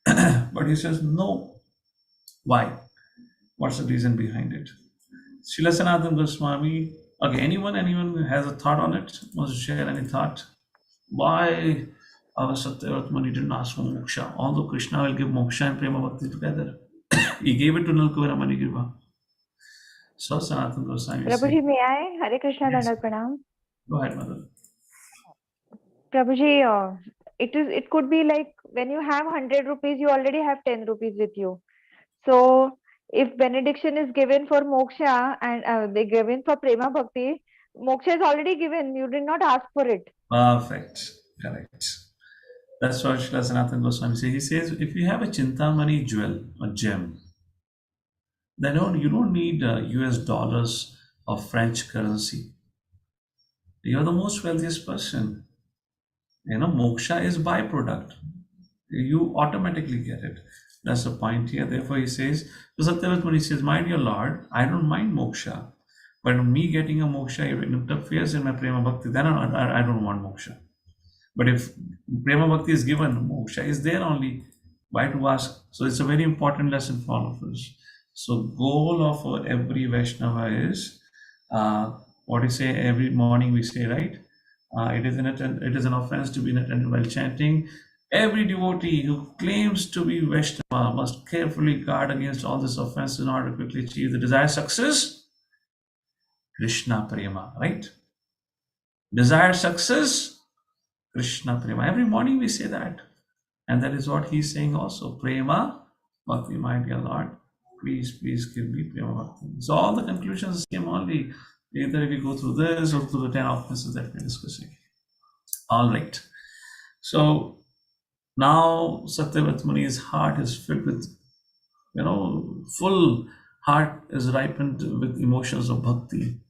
But he says, no. Why? What's the reason behind it? Srila Sanatana Goswami, okay, anyone has a thought on it? Wants to share any thought? Why our Satyavrata Muni didn't ask for moksha? Although Krishna will give moksha and Prema Bhakti together. He gave it to Nalkuvera Manigriva. So Sanatana Goswami Prabhuji, may I? Hare Krishna, Yes. Dandal Pranam. Go ahead, Mother. Prabhuji, it could be like when you have 100 rupees, you already have 10 rupees with you. So if benediction is given for moksha and they given for Prema Bhakti, moksha is already given. You did not ask for it. Perfect. Correct. That's what Srila Sanatana Goswami says. He says, if you have a Chintamani jewel or gem, then you don't need US dollars or French currency. You're the most wealthiest person. Moksha is byproduct. You automatically get it. That's the point here. Therefore, he says, so Satyavrata Muni says, my dear Lord, I don't mind moksha. But me getting a moksha, if it interferes in my Prema Bhakti, then I don't want moksha. But if Prema Bhakti is given, moksha is there only. Why to ask? So it's a very important lesson for all of us. So goal of every Vaishnava is, what we say every morning we say, right? It is an offense to be unattended while chanting. Every devotee who claims to be Vaishnava must carefully guard against all this offense in order to quickly achieve the desired success. Krishna Prema, right? Desired success, Krishna Prema. Every morning we say that. And that is what he's saying also. Prema, Bhakti, my dear Lord. Please give me Prema Bhakti. So all the conclusions came only either if you go through this or through the 10 offenses that we're discussing. All right. So now Satyavrata Muni's heart is filled with, full heart is ripened with emotions of bhakti.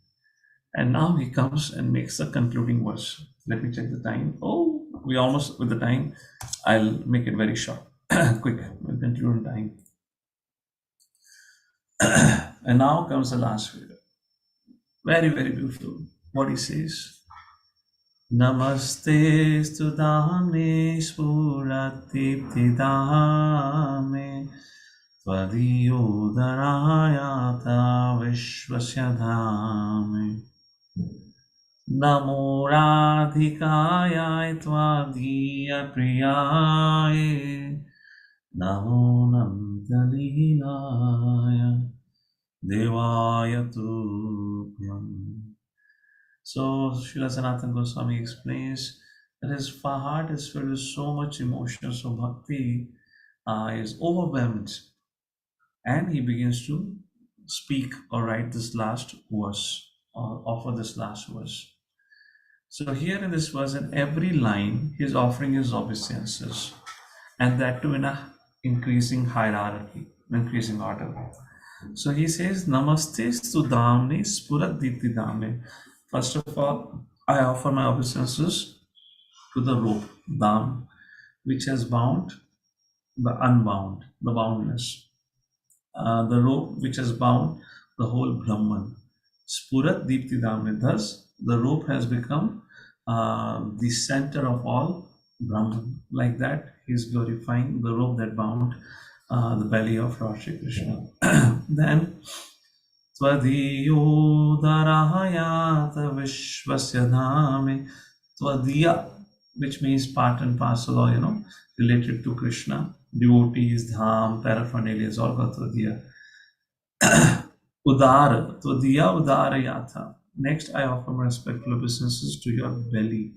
And now he comes and makes the concluding verse. Let me check the time. Oh, we almost with the time. I'll make it very short. Quick, we'll conclude in time. And now comes the last video. Very, very beautiful. What he says. Namaste studhame spuratiptidame tvadiyodarayata vishvasya dhame Namo radhikaya tvadiya priyaye Namo nandalilaya devaya tubhyam. So Srila Sanatana Goswami explains that his heart is filled with so much emotion, so bhakti is overwhelmed, and he begins to speak or write this last verse or offer this last verse. So here in this verse, in every line, he is offering his obeisances, and that too in a increasing hierarchy, increasing order. So he says, Namaste Sudhamne Spurat Ditidame. First of all, I offer my obeisances to the rope, Dham, which has bound the unbound, the boundless. The rope which has bound the whole Brahman. Spurat Ditidame. Thus, the rope has become the center of all Brahman. Like that, he is glorifying the rope that bound the belly of Lord Shri Krishna. Then, Tvadiyodarayata Vishvasya Dhame. Tvadiya, which means part and parcel, or related to Krishna. Devotees, Dham, paraphernalia is all got Tvadiya. Udara, Tvadiya Udarayata. Next, I offer my respectful obeisances to your belly,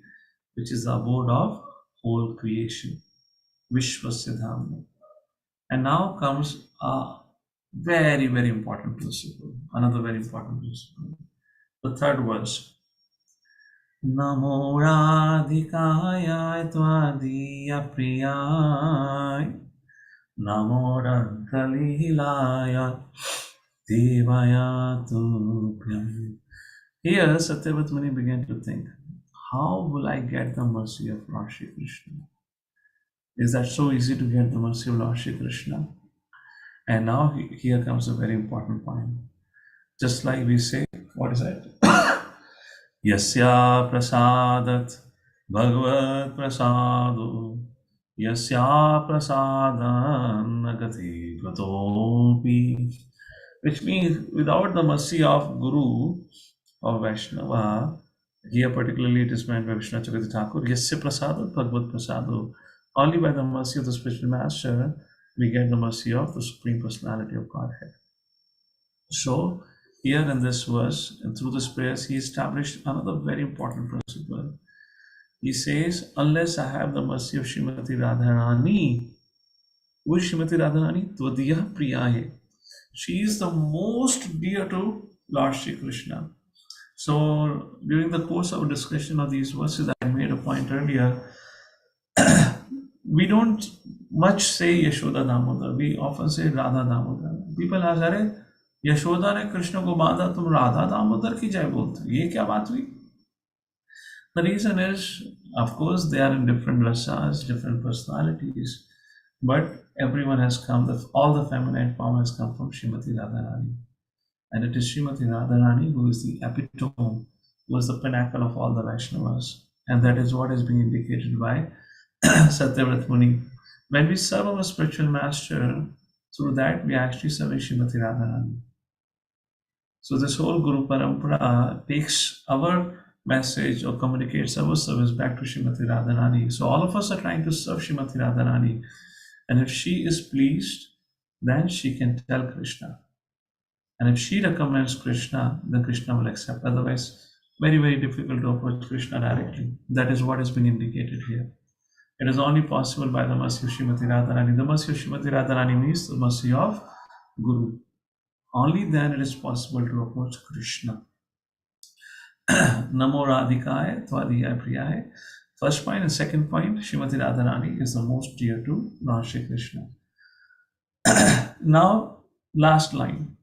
which is the abode of whole creation. Vishvasya Dhame. And now comes a very, very important principle. Another very important principle. The third verse. Namo radhikaya tvadiya priyaya Namo radhalilaya devaya tubhyam. Here Satyavrata Muni began to think, how will I get the mercy of Lord Shri Krishna? Is that so easy to get the mercy of Lord Shri Krishna? And now here comes a very important point. Just like we say, what is that? Yasya prasadat bhagavad prasado Yasya prasadan nagati gatopi. Which means without the mercy of Guru or Vaishnava, here particularly it is meant by Vishnu Chakravarti Thakur, Yasya prasadat bhagavad prasado. Only by the mercy of the spiritual master we get the mercy of the Supreme Personality of Godhead. So, here in this verse, and through this prayers, he established another very important principle. He says, unless I have the mercy of Srimati Radharani, who is Srimati Radharani? Tvadiya Priyaye. She is the most dear to Lord Shri Krishna. So, during the course of discussion of these verses, I made a point earlier. We don't much say Yashoda Damodar. We often say Radha Damodar. People ask, "Are Yashoda ne Krishna ko baadha, tum Radha Damodar ki jai bolte? Ye kya baat hui?" The reason is, of course, they are in different rasas, different personalities, but everyone has come. All the feminine form has come from Srimati Radharani, and it is Srimati Radharani who is the epitome, who is the pinnacle of all the Vaishnavas, and that is what is being indicated by Satyavrata Muni. When we serve our spiritual master, through that we actually serve Srimati Radharani. So this whole Guru Parampara takes our message or communicates our service back to Srimati Radharani. So all of us are trying to serve Srimati Radharani. And if she is pleased, then she can tell Krishna. And if she recommends Krishna, then Krishna will accept. Otherwise, very, very difficult to approach Krishna directly. That is what is being indicated here. It is only possible by the mercy of Srimati Radharani. The mercy of Srimati Radharani means the mercy of Guru. Only then it is possible to approach Krishna. Namo Radhikaya Twadiyaya Priyaya. First point and second point, Srimati Radharani is the most dear to Lord Shri Krishna. Now, last line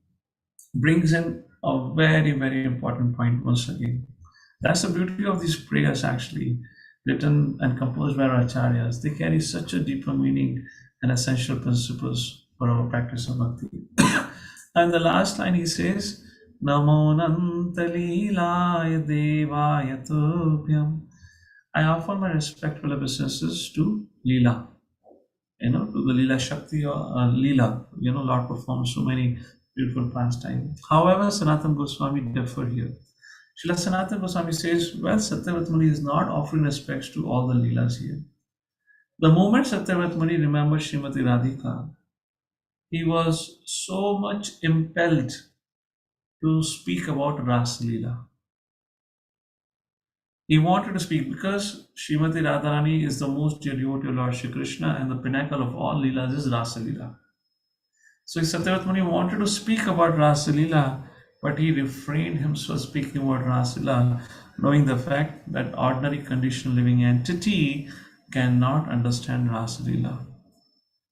brings in a very, very important point once again. That's the beauty of these prayers, actually, written and composed by our acharyas. They carry such a deeper meaning and essential principles for our practice of bhakti. And the last line he says, Namo Nantalilaya Devaya Tubhyam. I offer my respectful obeisances to Leela, to the Leela Shakti or Leela. Lord performs so many beautiful pastimes. However, Sanatana Goswami differ here. Srila Sanatana Goswami says, well, Satyavrat Muni is not offering respects to all the Leelas here. The moment Satyavrat Muni remembered Srimati Radhika, he was so much impelled to speak about Ras Leela. He wanted to speak because Srimati Radharani is the most dear devotee of Lord Shri Krishna, and the pinnacle of all Leelas is Rasa Leela. So Satyavrat Muni wanted to speak about Rasa Leela, but he refrained himself speaking about Rasa Leela, knowing the fact that ordinary conditioned living entity cannot understand Rasa Leela.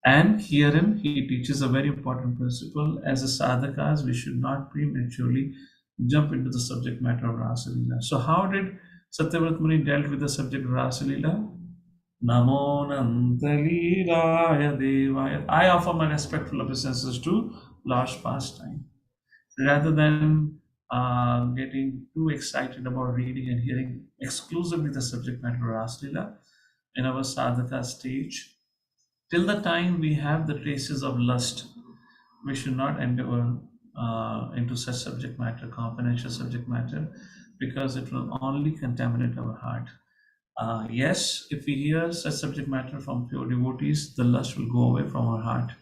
And herein he teaches a very important principle. As a sadhakas, we should not prematurely jump into the subject matter of Rasa Leela. So how did Satyavrat Muni dealt with the subject of Rasa Leela? Namo Nantalilaya Devaya. I offer my respectful obeisances to Lord's pastime. Rather than getting too excited about reading and hearing exclusively the subject matter of Rasa Leela in our sadhaka stage, till the time we have the traces of lust, we should not endeavor into such subject matter, confidential subject matter, because it will only contaminate our heart. Yes, if we hear such subject matter from pure devotees, the lust will go away from our heart.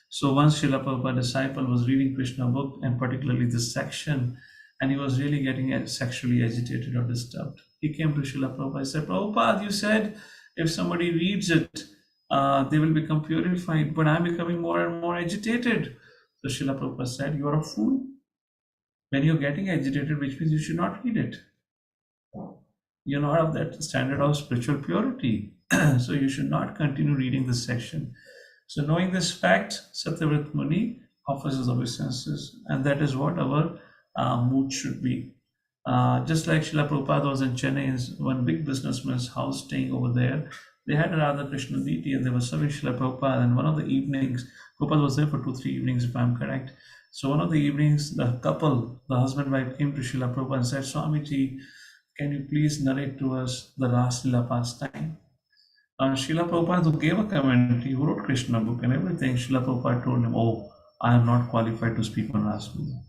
So once Srila Prabhupada disciple was reading Krishna book, and particularly this section, and he was really getting sexually agitated or disturbed. He came to Srila Prabhupada and said, Prabhupada, you said if somebody reads it, they will become purified, but I'm becoming more and more agitated. So Srila Prabhupada said, you are a fool. When you're getting agitated, which means you should not read it. You're not of that standard of spiritual purity. So you should not continue reading this section. So knowing this fact, Satyavrat Muni offers his obeisances, and that is what our mood should be. Just like Srila Prabhupada was in Chennai, one big businessman's house, staying over there. They had a Radha Krishna deity, and they were serving Srila Prabhupada. And one of the evenings, Prabhupada was there for 2-3 evenings, if I'm correct. So one of the evenings, the couple, the husband and wife, came to Srila Prabhupada and said, Swamiji, can you please narrate to us the Rasa Leela pastime? Srila Prabhupada, who gave a commentary, who wrote Krishna book and everything, Srila Prabhupada told him, oh, I am not qualified to speak on Rasa Leela.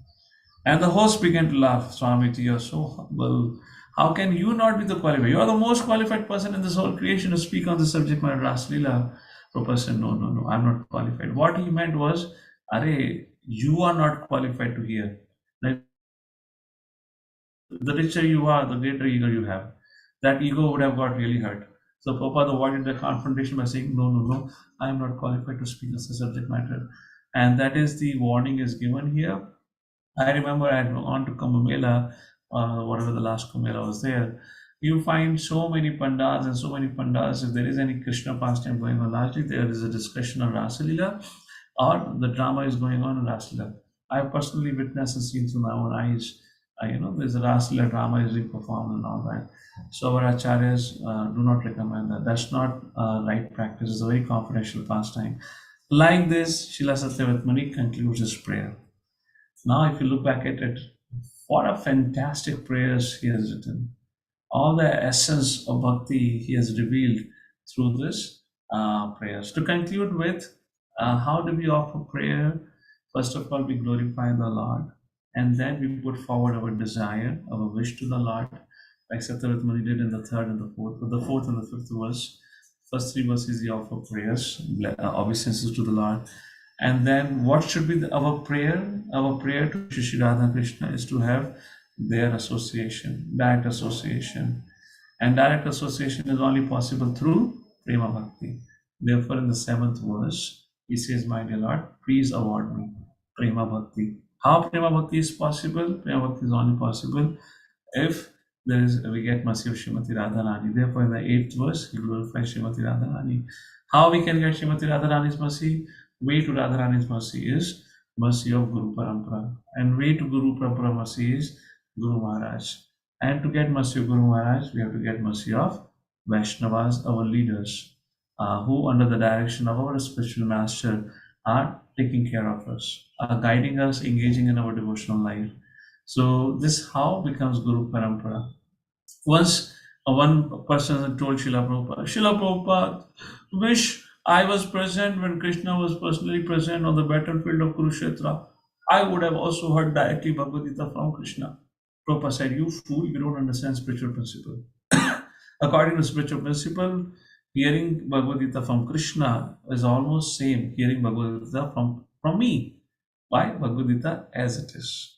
And the host began to laugh. Swamiji, you're so humble. How can you not be the qualified? You are the most qualified person in this whole creation to speak on the subject matter of Rasa Leela. Prabhupada said, no, I'm not qualified. What he meant was, Are, you are not qualified to hear. Like, the richer you are, the greater ego you have. That ego would have got really hurt. So Prabhupada avoided the confrontation by saying, no, I am not qualified to speak on the subject matter. And that is the warning is given here. I remember I had gone to Kumbh whatever the last Kumbh Mela was there. You find so many pandals and so many pandals. If there is any Krishna pastime going on, largely there is a discussion on Rasa Leela, or the drama is going on in Rasa Leela. I have personally witnessed and seen through my own eyes. There's a Rasa Leela drama is being performed and all that. So our acharyas do not recommend that. That's not right practice. It's a very confidential pastime. Like this, Srila Satyavrat Muni concludes his prayer. Now, if you look back at it, what a fantastic prayers he has written. All the essence of bhakti he has revealed through this prayers. To conclude with, how do we offer prayer? First of all, we glorify the Lord, and then we put forward our desire, our wish to the Lord, like Satyavrat Muni did in the third and the fourth, with the fourth and the fifth verse. First 3 verses we offer prayers, obeisances to the Lord. And then what should be our prayer? Our prayer to Shri Radha Krishna is to have their association, direct association. And direct association is only possible through Prema Bhakti. Therefore, in the 7th verse, he says, my dear Lord, please award me. Prema Bhakti. How Prema Bhakti is possible? Prema Bhakti is only possible if we get mercy of Srimati Radharani. Therefore, in the 8th verse, he glorifies Srimati Radharani. How we can get Srimati Radharani's mercy? Way to Radharani's mercy is mercy of Guru Parampara. And way to Guru Parampara mercy is Guru Maharaj. And to get mercy of Guru Maharaj, we have to get mercy of Vaishnavas, our leaders, who under the direction of our spiritual master are taking care of us, are guiding us, engaging in our devotional life. So this how becomes Guru Parampara. Once one person told Srila Prabhupada, wish I was present when Krishna was personally present on the battlefield of Kurukshetra. I would have also heard directly Bhagavad Gita from Krishna. Prabhupada said, you fool, you don't understand spiritual principle. According to spiritual principle, hearing Bhagavad Gita from Krishna is almost same hearing Bhagavad Gita from me. Why? Bhagavad Gita as it is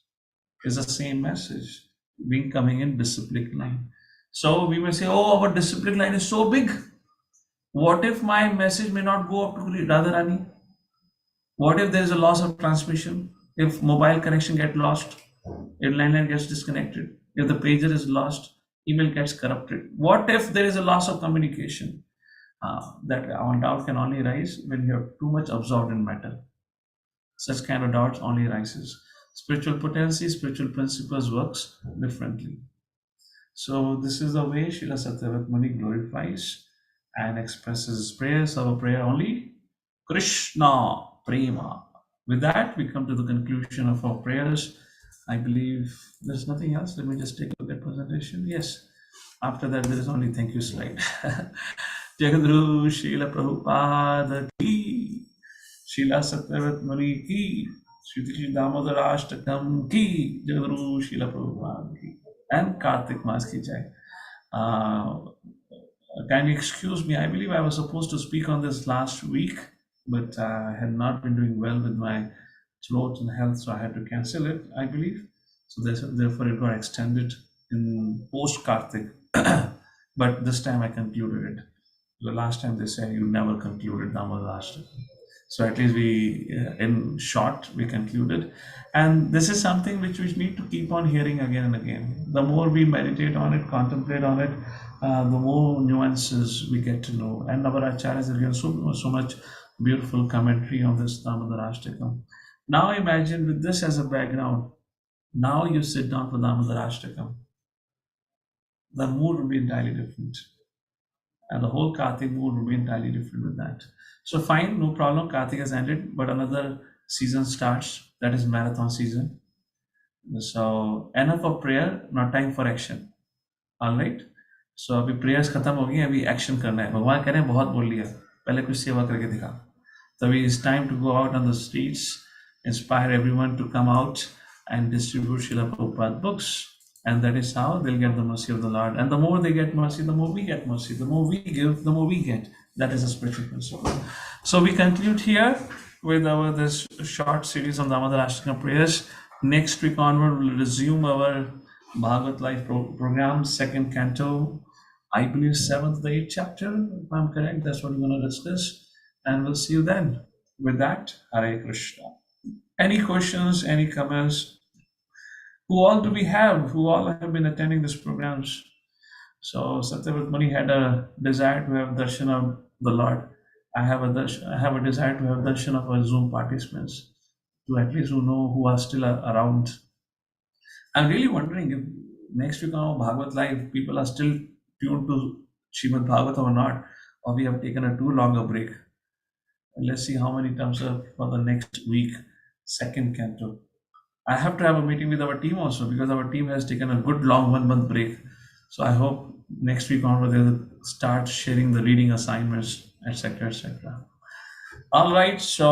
the same message, being coming in disciplic line. So we may say, oh, our disciplic line is so big. What if my message may not go up to Radharani? What if there is a loss of transmission? If mobile connection gets lost, if landline gets disconnected, if the pager is lost, email gets corrupted. What if there is a loss of communication? That our doubt can only rise when you are too much absorbed in matter. Such kind of doubts only arises. Spiritual potency, spiritual principles works differently. So this is the way Srila Satyavrat Muni glorifies and expresses his prayers. Our prayer only Krishna Prema. With that, we come to the conclusion of our prayers. I believe there's nothing else. Let me just take a look at presentation. Yes. After that, there is only thank you slide. Jagadru Srila Prabhupada ki, Srila Satyavrat Muni ki, Shri Damodarashtakam ki, Jagadru Srila Prabhupada ki, and Kartik Mas ki jai. Kindly excuse me, I believe I was supposed to speak on this last week, but I had not been doing well with my throat and health, so I had to cancel it, I believe. So therefore it got extended in post-Kartik. But this time I concluded it. The last time they said you never concluded Damodarashtakam. So at least in short, we concluded. And this is something which we need to keep on hearing again and again. The more we meditate on it, contemplate on it, the more nuances we get to know. And our acharyas have given so much beautiful commentary on this Damodarashtakam. Now imagine with this as a background, now you sit down for Damodarashtakam. The mood will be entirely different. And the whole Kartik mood will be entirely different with that. So fine, no problem, Kartik has ended, but another season starts, that is marathon season. So enough of prayer, not time for action. All right? So अभी prayers खत्म हो गई, अभी action करना है. भगवान कह रहे हैं बहुत बोल लिया, पहले कुछ सेवा करके दिखा. So it's time to go out on the streets, inspire everyone to come out and distribute Srila Prabhupada books. And that is how they'll get the mercy of the Lord. And the more they get mercy, the more we get mercy. The more we give, the more we get. That is a spiritual principle. So we conclude here with this short series on Damodarashtakam prayers. Next week onward, we'll resume our Bhagavad Life program, second canto, I believe 7th to 8th chapter, if I'm correct. That's what we're going to discuss. And we'll see you then. With that, Hare Krishna. Any questions, any comments? Who all do we have? Who all have been attending these programs? So Satyavrat Muni had a desire to have darshan of the Lord. I have a desire to have darshan of our Zoom participants, to at least who are still around. I'm really wondering if next week on Bhagavad Live, people are still tuned to Srimad Bhagavatam or not, or we have taken a too long a break. And let's see how many comes up for the next week, second canto. I have to have a meeting with our team also, because our team has taken a good long 1 month break. So I hope next week onward they'll start sharing the reading assignments, etc., etc. All right, so